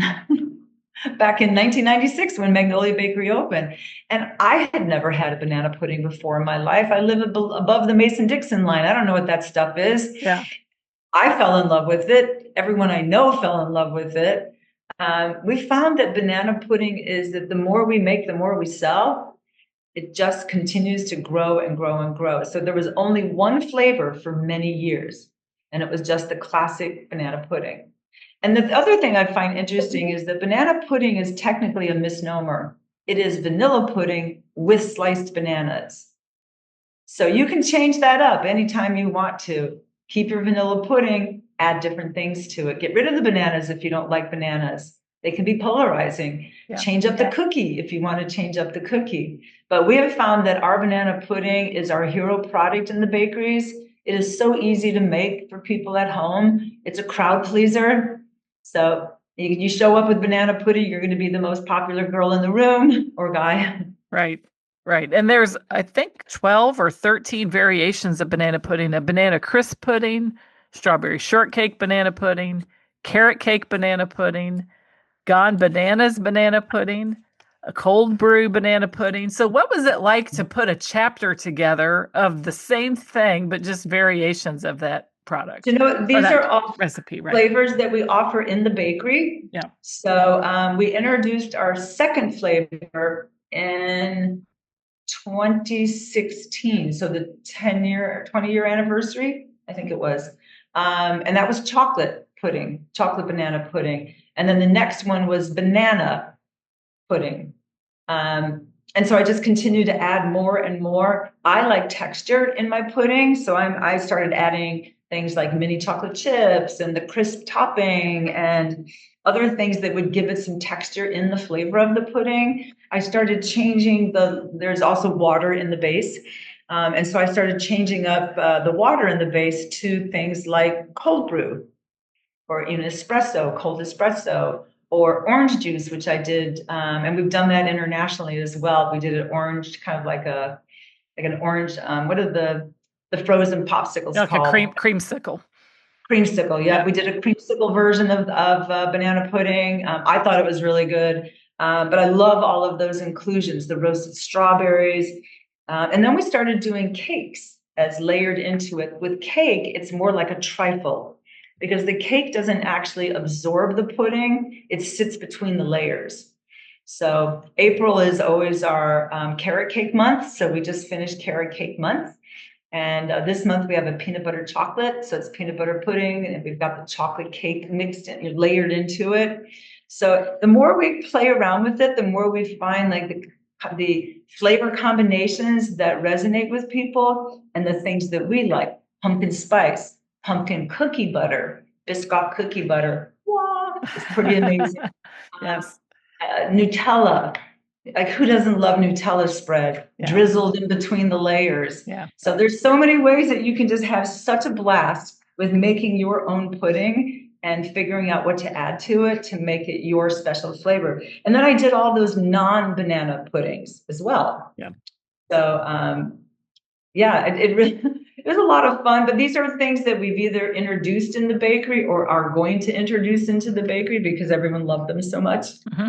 back in 1996 when Magnolia Bakery opened. And I had never had a banana pudding before in my life. I live above the Mason-Dixon line. I don't know what that stuff is. Yeah. I fell in love with it. Everyone I know fell in love with it. We found that banana pudding is that the more we make, the more we sell. It just continues to grow and grow and grow. So there was only one flavor for many years, and it was just the classic banana pudding. And the other thing I find interesting is that banana pudding is technically a misnomer. It is vanilla pudding with sliced bananas. So you can change that up anytime you want to. Keep your vanilla pudding, add different things to it. Get rid of the bananas if you don't like bananas. They can be polarizing. Yeah. Change up the cookie if you want to change up the cookie. But we have found that our banana pudding is our hero product in the bakeries. It is so easy to make for people at home. It's a crowd pleaser. So you show up with banana pudding, you're going to be the most popular girl in the room or guy. Right. Right. And there's, I think, 12 or 13 variations of banana pudding: a banana crisp pudding, strawberry shortcake banana pudding, carrot cake banana pudding, gone bananas banana pudding, a cold brew banana pudding. So what was it like to put a chapter together of the same thing, but just variations of that product? These are all recipe, right? Flavors that we offer in the bakery. Yeah. So we introduced our second flavor in 2016. So the 20-year anniversary, I think it was. And that was chocolate banana pudding. And then the next one was banana pudding. And so I just continue to add more and more. I like texture in my pudding. So I started adding things like mini chocolate chips and the crisp topping and other things that would give it some texture in the flavor of the pudding. I started changing there's also water in the base. And so I started changing up the water in the base to things like cold brew or even espresso, cold espresso, or orange juice, which I did. And we've done that internationally as well. We did an orange, kind of like an orange, what are the frozen popsicles Like called? a creamsicle. Creamsicle, yeah. We did a creamsicle version of banana pudding. I thought it was really good. But I love all of those inclusions, the roasted strawberries. And then we started doing cakes as layered into it. With cake, it's more like a trifle because the cake doesn't actually absorb the pudding. It sits between the layers. So April is always our carrot cake month. So we just finished carrot cake month. And this month we have a peanut butter chocolate. So it's peanut butter pudding, and we've got the chocolate cake mixed and layered into it. So the more we play around with it, the more we find like the flavor combinations that resonate with people and the things that we like. Pumpkin spice, pumpkin cookie butter, Biscoff cookie butter. Wow, it's pretty amazing. Yes. Nutella. Like, who doesn't love Nutella spread drizzled in between the layers? Yeah. So there's so many ways that you can just have such a blast with making your own pudding and figuring out what to add to it to make it your special flavor. And then I did all those non-banana puddings as well. Yeah. So it really it was a lot of fun. But these are things that we've either introduced in the bakery or are going to introduce into the bakery because everyone loved them so much. Mm-hmm.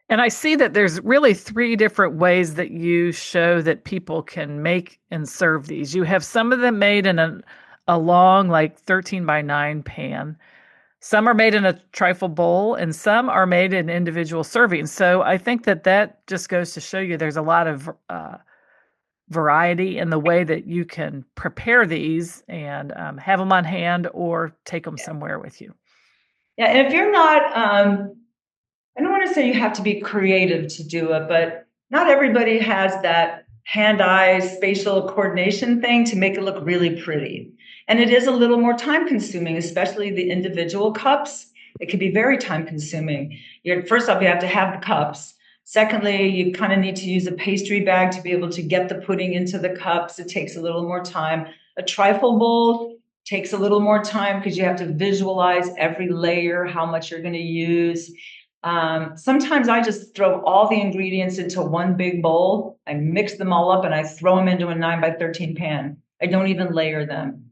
And I see that there's really 3 different ways that you show that people can make and serve these. You have some of them made in a long, like 13 by 9 pan. Some are made in a trifle bowl, and some are made in individual servings. So I think that just goes to show you there's a lot of variety in the way that you can prepare these and have them on hand or take them somewhere with you. Yeah, and if you're not... I don't want to say you have to be creative to do it, but not everybody has that hand-eye spatial coordination thing to make it look really pretty. And it is a little more time consuming, especially the individual cups. It can be very time consuming. First off, you have to have the cups. Secondly, you kind of need to use a pastry bag to be able to get the pudding into the cups. It takes a little more time. A trifle bowl takes a little more time because you have to visualize every layer, how much you're going to use. Sometimes I just throw all the ingredients into one big bowl. I mix them all up and I throw them into a 9 by 13 pan. I don't even layer them.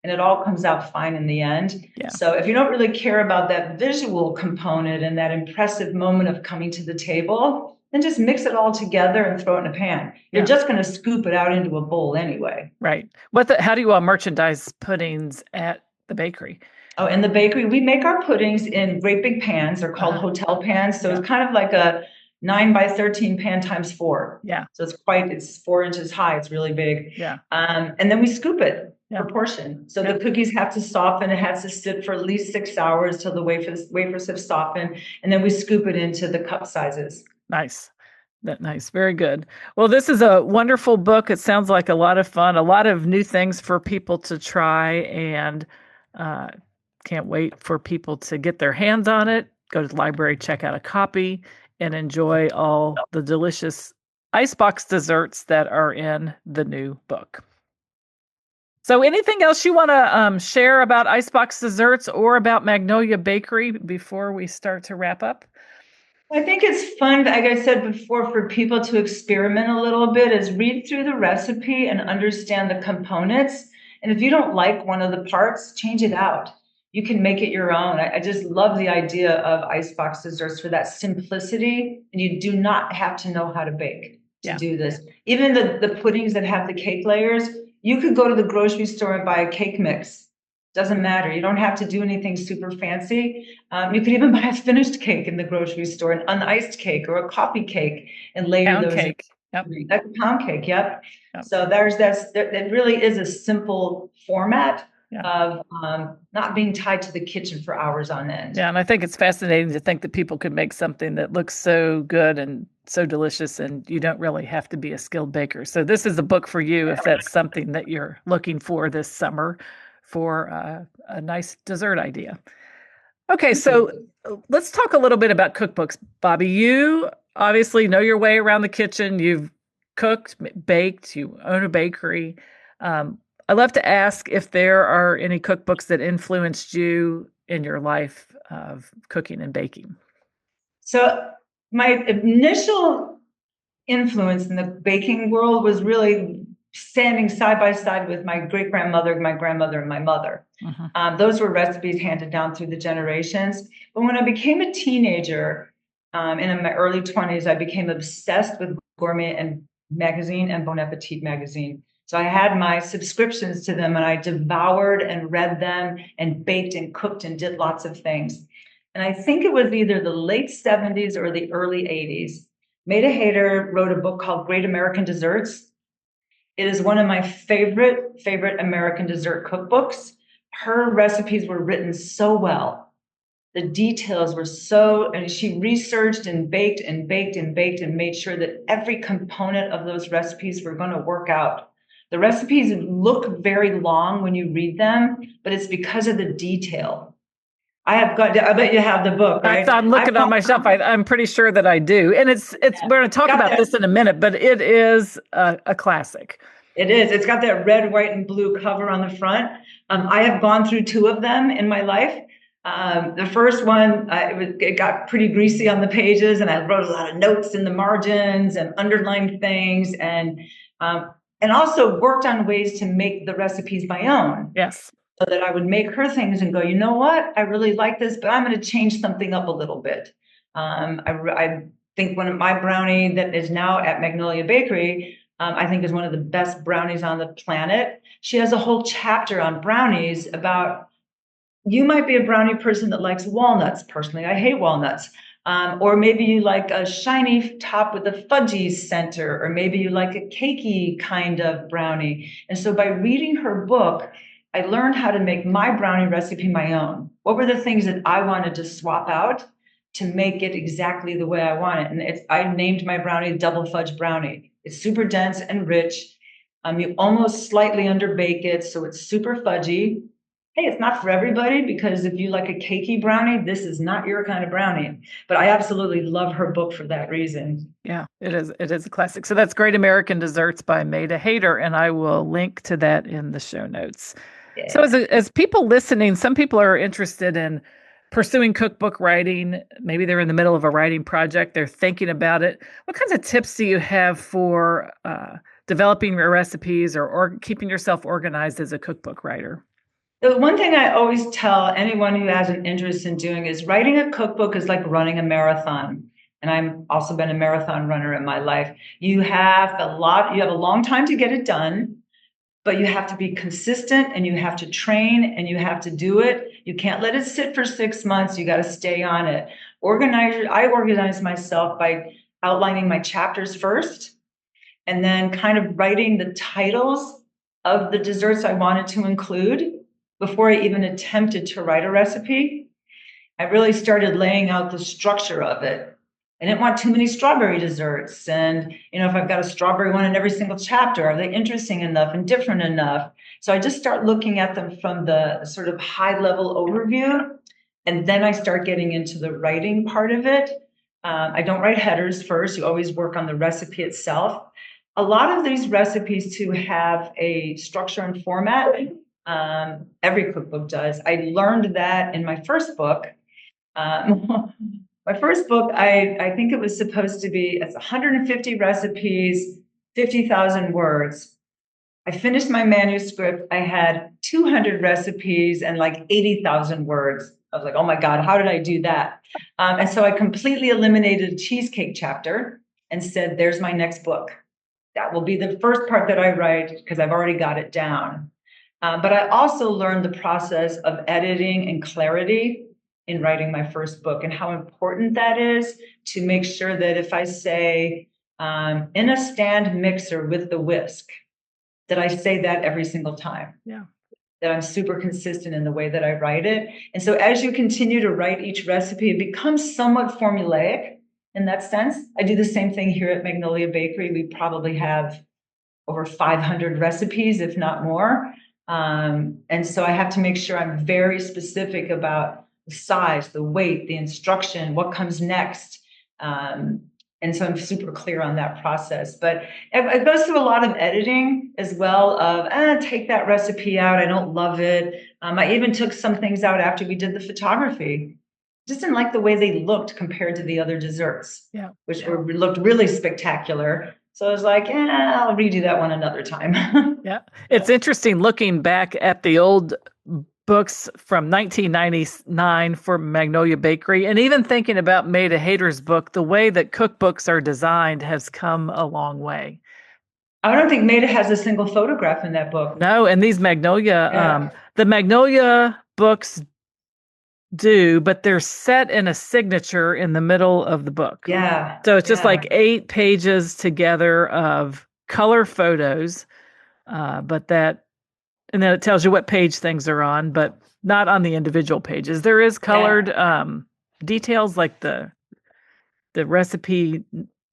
And it all comes out fine in the end. Yeah. So if you don't really care about that visual component and that impressive moment of coming to the table, then just mix it all together and throw it in a pan. You're just going to scoop it out into a bowl anyway. Right. How do you merchandise puddings at the bakery? Oh, in the bakery, we make our puddings in great big pans. They're called hotel pans. So it's kind of like a 9 by 13 pan times 4. Yeah. So it's 4 inches high. It's really big. Yeah. And then we scoop it per portion. So the cookies have to soften. It has to sit for at least 6 hours till the wafers have softened. And then we scoop it into the cup sizes. Nice. Nice. Very good. Well, this is a wonderful book. It sounds like a lot of fun, a lot of new things for people to try, and can't wait for people to get their hands on it, go to the library, check out a copy, and enjoy all the delicious Icebox desserts that are in the new book. So anything else you want to share about Icebox Desserts or about Magnolia Bakery before we start to wrap up? I think it's fun, like I said before, for people to experiment a little bit, is read through the recipe and understand the components. And if you don't like one of the parts, change it out. You can make it your own. I just love the idea of Icebox Desserts for that simplicity. And you do not have to know how to bake to do this. Even the puddings that have the cake layers, you could go to the grocery store and buy a cake mix. Doesn't matter. You don't have to do anything super fancy. You could even buy a finished cake in the grocery store, an uniced cake or a coffee cake, and layer Pound those. Cake. Yep. Like a pound cake. Yep. So that really is a simple format of not being tied to the kitchen for hours on end. Yeah, and I think it's fascinating to think that people could make something that looks so good and so delicious, and you don't really have to be a skilled baker. So this is a book for you if that's something that you're looking for this summer for a nice dessert idea. Okay, so let's talk a little bit about cookbooks. Bobbie, you obviously know your way around the kitchen. You've cooked, baked, you own a bakery. I love to ask if there are any cookbooks that influenced you in your life of cooking and baking. So my initial influence in the baking world was really standing side by side with my great-grandmother, my grandmother, and my mother. Those were recipes handed down through the generations. But when I became a teenager, in my early 20s, I became obsessed with Gourmet and magazine and Bon Appetit magazine. So I had my subscriptions to them, and I devoured and read them and baked and cooked and did lots of things. And I think it was either the late 70s or the early 80s. Maida Hayter wrote a book called Great American Desserts. It is one of my favorite American dessert cookbooks. Her recipes were written so well. The details were and she researched and baked and baked and baked and made sure that every component of those recipes were going to work out. The recipes look very long when you read them, but it's because of the detail. I bet you have the book, right? I'm looking on my shelf. I'm pretty sure that I do. And we're going to talk about this in a minute, but it is a classic. It is. It's got that red, white, and blue cover on the front. I have gone through 2 of them in my life. The first one, it got pretty greasy on the pages, and I wrote a lot of notes in the margins and underlined things, and also worked on ways to make the recipes my own. Yes. So that I would make her things and go, you know what? I really like this, but I'm going to change something up a little bit. I think one of my brownie that is now at Magnolia Bakery, I think is one of the best brownies on the planet. She has a whole chapter on brownies about, you might be a brownie person that likes walnuts. Personally, I hate walnuts. Or maybe you like a shiny top with a fudgy center, or maybe you like a cakey kind of brownie. And so by reading her book, I learned how to make my brownie recipe my own. What were the things that I wanted to swap out to make it exactly the way I want it? And I named my brownie Double Fudge Brownie. It's super dense and rich. You almost slightly underbake it, so it's super fudgy. Hey, it's not for everybody, because if you like a cakey brownie, this is not your kind of brownie. But I absolutely love her book for that reason. Yeah, it is. It is a classic. So that's Great American Desserts by Maida Hayter, and I will link to that in the show notes. Yeah. So as people listening, some people are interested in pursuing cookbook writing. Maybe they're in the middle of a writing project. They're thinking about it. What kinds of tips do you have for developing your recipes or keeping yourself organized as a cookbook writer? The one thing I always tell anyone who has an interest in doing is writing a cookbook is like running a marathon. And I've also been a marathon runner in my life. You have a long time to get it done, but you have to be consistent, and you have to train, and you have to do it. You can't let it sit for 6 months. You got to stay on it. I organize myself by outlining my chapters first, and then kind of writing the titles of the desserts I wanted to include before I even attempted to write a recipe. I really started laying out the structure of it. I didn't want too many strawberry desserts. And, if I've got a strawberry one in every single chapter, are they interesting enough and different enough? So I just start looking at them from the sort of high level overview. And then I start getting into the writing part of it. I don't write headers first. You always work on the recipe itself. A lot of these recipes too have a structure and format. Every cookbook does. I learned that in my first book. My first book, I think it was supposed to be, it's 150 recipes, 50,000 words. I finished my manuscript. I had 200 recipes and like 80,000 words. I was like, oh my God, how did I do that? And so I completely eliminated a cheesecake chapter and said, there's my next book. That will be the first part that I write because I've already got it down. But I also learned the process of editing and clarity in writing my first book, and how important that is to make sure that if I say in a stand mixer with the whisk, that I say that every single time. Yeah. That I'm super consistent in the way that I write it. And so as you continue to write each recipe, it becomes somewhat formulaic in that sense. I do the same thing here at Magnolia Bakery. We probably have over 500 recipes, if not more. And so I have to make sure I'm very specific about the size, the weight, the instruction, what comes next. And so I'm super clear on that process. But it goes through a lot of editing as well of, take that recipe out. I don't love it. I even took some things out after we did the photography. Just didn't like the way they looked compared to the other desserts, which looked really spectacular. So I was like, I'll redo that one another time. Yeah. It's interesting looking back at the old books from 1999 for Magnolia Bakery, and even thinking about Maida Hader's book, the way that cookbooks are designed has come a long way. I don't think Maida has a single photograph in that book. No, and these Magnolia, the Magnolia books do, but they're set in a signature in the middle of the book. Yeah. So it's just like 8 pages together of color photos, and then it tells you what page things are on, but not on the individual pages. There is colored details, like the recipe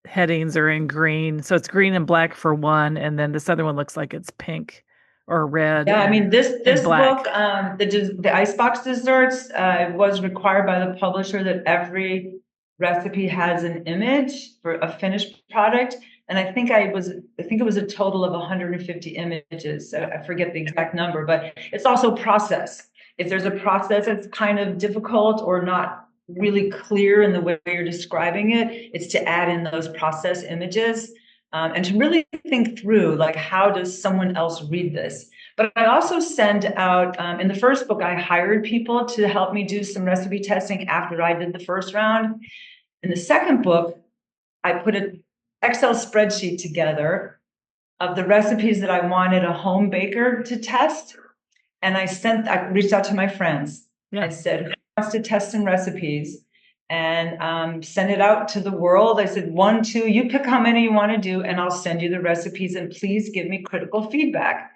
headings are in green. So it's green and black for one, and then this other one looks like it's pink or red. Yeah, I mean, this book, the Icebox Desserts, was required by the publisher that every recipe has an image for a finished product. And I think it was a total of 150 images. I forget the exact number, but it's also process. If there's a process that's kind of difficult or not really clear in the way you're describing it, it's to add in those process images, and to really think through, like, how does someone else read this? But I also send out, in the first book, I hired people to help me do some recipe testing after I did the first round. In the second book, I put an Excel spreadsheet together of the recipes that I wanted a home baker to test. And I reached out to my friends. I said, who wants to test some recipes? And send it out to the world. I said, 1, 2, you pick how many you want to do, and I'll send you the recipes, and please give me critical feedback.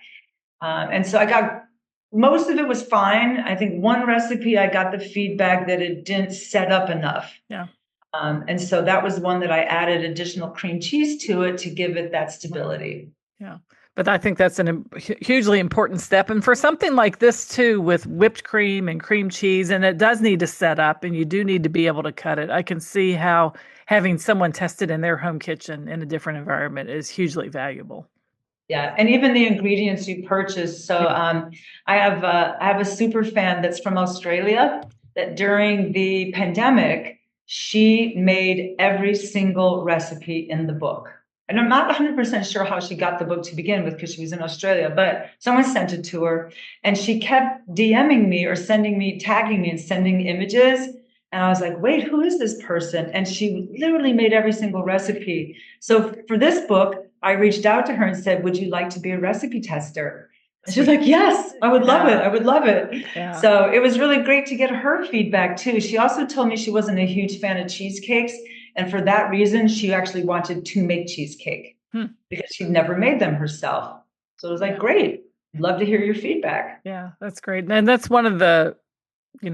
And so I got, most of it was fine. I think one recipe, I got the feedback that it didn't set up enough. Yeah. And so that was one that I added additional cream cheese to it to give it that stability. Yeah. But I think that's a hugely important step. And for something like this too, with whipped cream and cream cheese, and it does need to set up and you do need to be able to cut it. I can see how having someone test it in their home kitchen in a different environment is hugely valuable. Yeah, and even the ingredients you purchase. So I have a super fan that's from Australia that during the pandemic, she made every single recipe in the book. And I'm not 100% sure how she got the book to begin with because she was in Australia, but someone sent it to her and she kept DMing me or tagging me and sending images. And I was like, wait, who is this person? And she literally made every single recipe. So for this book, I reached out to her and said, would you like to be a recipe tester? And she was like, yes, I would love it. I would love it. Yeah. So it was really great to get her feedback too. She also told me she wasn't a huge fan of cheesecakes. And for that reason, she actually wanted to make cheesecake because she'd never made them herself. So it was like, great. Love to hear your feedback. Yeah, that's great. And that's one of the,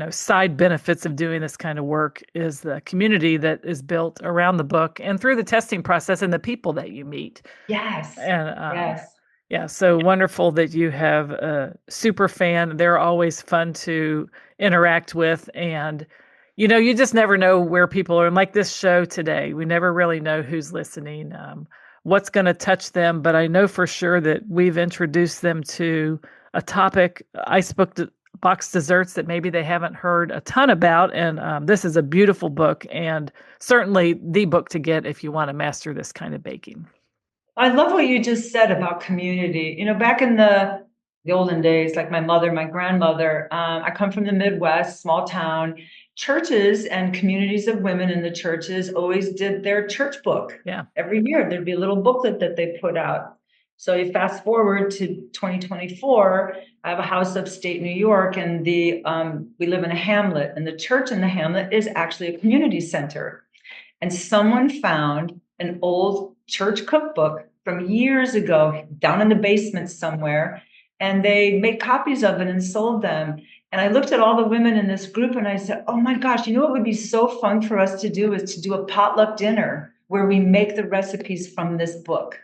side benefits of doing this kind of work is the community that is built around the book and through the testing process and the people that you meet. Yes. And yes. Yeah, so wonderful that you have a super fan. They're always fun to interact with. And, you just never know where people are. And like this show today, we never really know who's listening, what's going to touch them. But I know for sure that we've introduced them to a topic, Icebox Desserts, that maybe they haven't heard a ton about. And this is a beautiful book and certainly the book to get if you want to master this kind of baking. I love what you just said about community. Back in the olden days, like my mother, my grandmother, I come from the Midwest, small town. Churches and communities of women in the churches always did their church book. Yeah. Every year, there'd be a little booklet that they put out. So you fast forward to 2024, I have a house upstate New York, and we live in a hamlet, and the church in the hamlet is actually a community center. And someone found an old church cookbook from years ago down in the basement somewhere, and they made copies of it and sold them. And I looked at all the women in this group and I said, oh my gosh, what would be so fun for us to do is to do a potluck dinner where we make the recipes from this book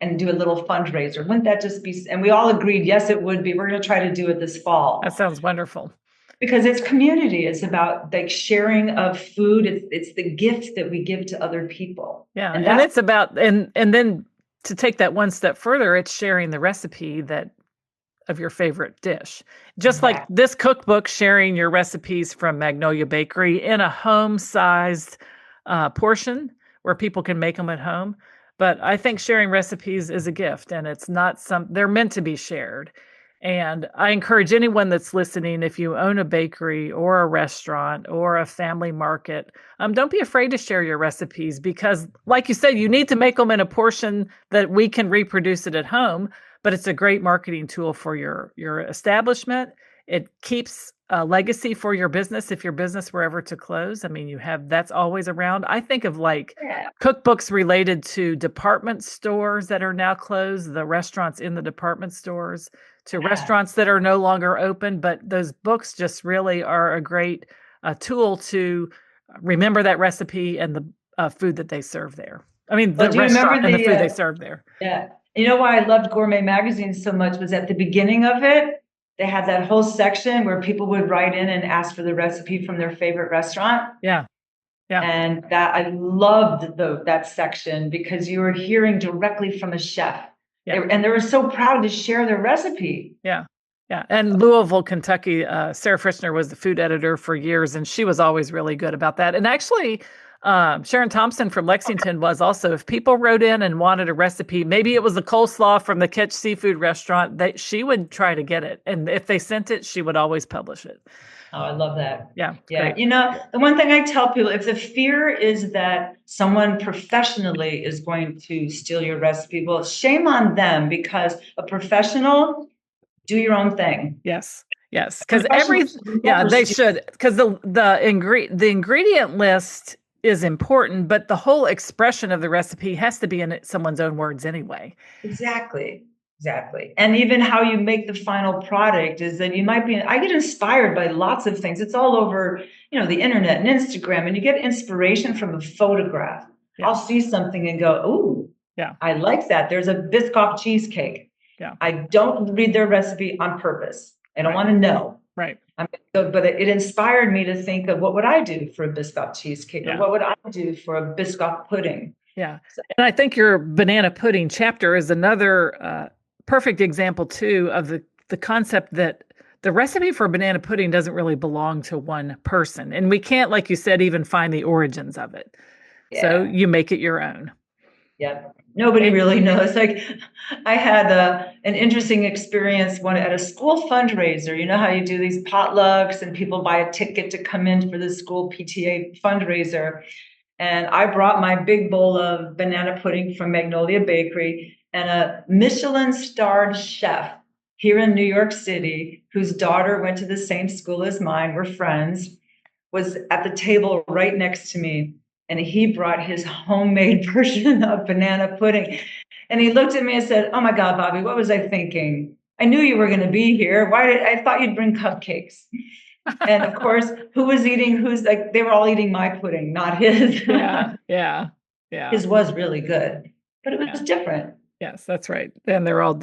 and do a little fundraiser. Wouldn't that just be, and we all agreed, yes, it would be. We're going to try to do it this fall. That sounds wonderful. because it's community. It's about like sharing of food. It's the gift that we give to other people. Yeah. And And it's about, and then to take that one step further, it's sharing the recipe of your favorite dish. Just like this cookbook, sharing your recipes from Magnolia Bakery in a home-sized portion where people can make them at home. But I think sharing recipes is a gift, and it's not they're meant to be shared. And I encourage anyone that's listening, if you own a bakery or a restaurant or a family market, don't be afraid to share your recipes because, like you said, you need to make them in a portion that we can reproduce it at home. But it's a great marketing tool for your establishment. It keeps a legacy for your business if your business were ever to close. I mean, that's always around. I think of like cookbooks related to department stores that are now closed, the restaurants in the department stores, to restaurants that are no longer open. But those books just really are a great tool to remember that recipe and the food that they serve there. I mean, the restaurant and the food they serve there. Yeah. You know why I loved Gourmet Magazine so much was at the beginning of it, they had that whole section where people would write in and ask for the recipe from their favorite restaurant. Yeah. Yeah. And that I loved that section because you were hearing directly from a chef. Yeah. And they were so proud to share their recipe. Yeah. Yeah. And Louisville, Kentucky, Sarah Frischner was the food editor for years, and she was always really good about that. And actually, Sharon Thompson from Lexington was also. If people wrote in and wanted a recipe, maybe it was the coleslaw from the Catch Seafood restaurant, that she would try to get it. And if they sent it, she would always publish it. Oh, I love that. Yeah. Yeah. Great. You know, the one thing I tell people, if the fear is that someone professionally is going to steal your recipe, well, shame on them, because a professional, do your own thing. Yes. Yes. Because they should, because the ingredient list is important, but the whole expression of the recipe has to be in someone's own words anyway. Exactly. And even how you make the final product is that I get inspired by lots of things. It's all over, the internet and Instagram, and you get inspiration from a photograph. Yeah. I'll see something and go, "Ooh, yeah, I like that." There's a Biscoff cheesecake. Yeah. I don't read their recipe on purpose. I don't want to know. Right. But it inspired me to think of what would I do for a Biscoff cheesecake, or what would I do for a Biscoff pudding. Yeah. And I think your banana pudding chapter is another perfect example too of the concept that the recipe for banana pudding doesn't really belong to one person. And we can't, like you said, even find the origins of it. Yeah. So you make it your own. Yeah. Nobody really knows. Like I had an interesting experience at a school fundraiser. You know how you do these potlucks and people buy a ticket to come in for the school PTA fundraiser. And I brought my big bowl of banana pudding from Magnolia Bakery, and a Michelin-starred chef here in New York City, whose daughter went to the same school as mine, we're friends, was at the table right next to me. And he brought his homemade version of banana pudding. And he looked at me and said, "Oh my God, Bobbie, what was I thinking? I knew you were going to be here. I thought you'd bring cupcakes." And of course, they were all eating my pudding, not his. Yeah. His was really good, but it was different. Yes, that's right. And they're all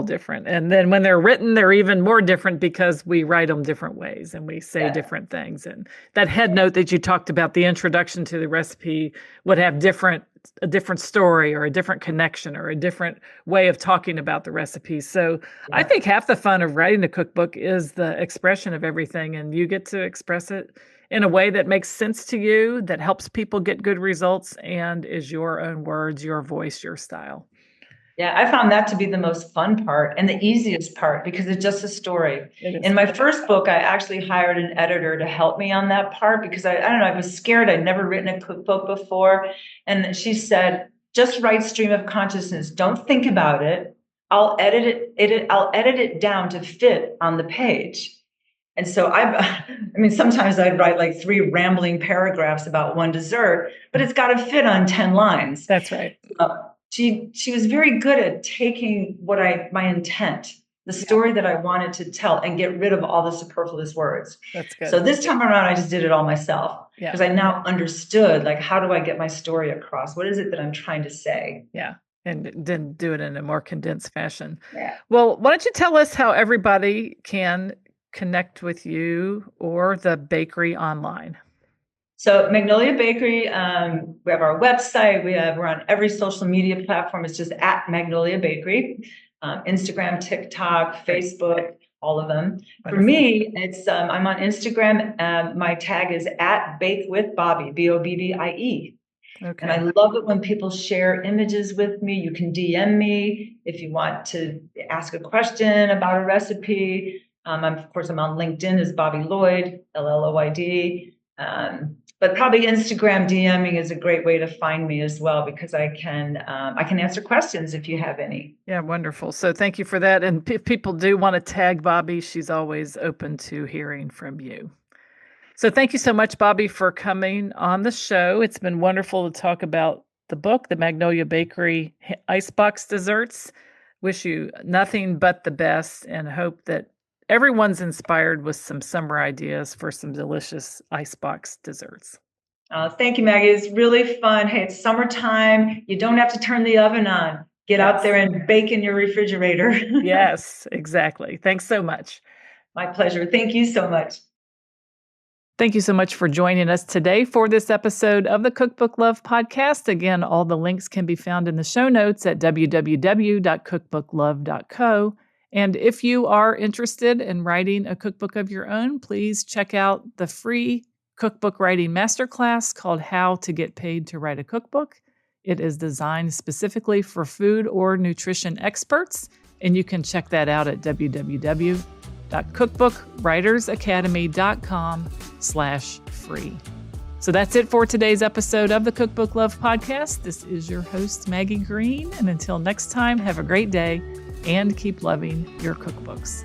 different. And then when they're written, they're even more different because we write them different ways and we say different things. And that head note that you talked about, the introduction to the recipe, would have a different story or a different connection or a different way of talking about the recipe. So I think half the fun of writing a cookbook is the expression of everything, and you get to express it in a way that makes sense to you, that helps people get good results, and is your own words, your voice, your style. Yeah, I found that to be the most fun part and the easiest part, because it's just a story. In my first book, I actually hired an editor to help me on that part, because I don't know, I was scared. I'd never written a cookbook before. And she said, "Just write stream of consciousness. Don't think about it. I'll edit it down to fit on the page." And so sometimes I'd write like 3 rambling paragraphs about one dessert, but it's got to fit on 10 lines. That's right. She was very good at taking my intent, the story that I wanted to tell, and get rid of all the superfluous words. That's good. So this time around, I just did it all myself, because I now understood, like, how do I get my story across? What is it that I'm trying to say? Yeah. And then do it in a more condensed fashion. Yeah. Well, why don't you tell us how everybody can connect with you or the bakery online? So Magnolia Bakery, we have our website. We're on every social media platform. It's just at Magnolia Bakery, Instagram, TikTok, Facebook, all of them. Wonderful. For me, it's I'm on Instagram. My tag is at Bake with Bobbie, Bobbie. Okay. And I love it when people share images with me. You can DM me if you want to ask a question about a recipe. Of course, I'm on LinkedIn as Bobbie Lloyd, Lloyd. But probably Instagram DMing is a great way to find me as well, because I can answer questions if you have any. Yeah, wonderful. So thank you for that. And if people do want to tag Bobbie, she's always open to hearing from you. So thank you so much, Bobbie, for coming on the show. It's been wonderful to talk about the book, the Magnolia Bakery Icebox Desserts. Wish you nothing but the best and hope that everyone's inspired with some summer ideas for some delicious icebox desserts. Thank you, Maggie. It's really fun. Hey, it's summertime. You don't have to turn the oven on. Get out there and bake in your refrigerator. Yes, exactly. Thanks so much. My pleasure. Thank you so much. Thank you so much for joining us today for this episode of the Cookbook Love Podcast. Again, all the links can be found in the show notes at www.cookbooklove.co. And if you are interested in writing a cookbook of your own, please check out the free cookbook writing masterclass called How to Get Paid to Write a Cookbook. It is designed specifically for food or nutrition experts, and you can check that out at www.cookbookwritersacademy.com/free. So that's it for today's episode of the Cookbook Love Podcast. This is your host, Maggie Green. And until next time, have a great day and keep loving your cookbooks.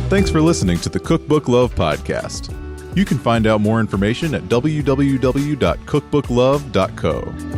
Thanks for listening to the Cookbook Love Podcast. You can find out more information at www.cookbooklove.co.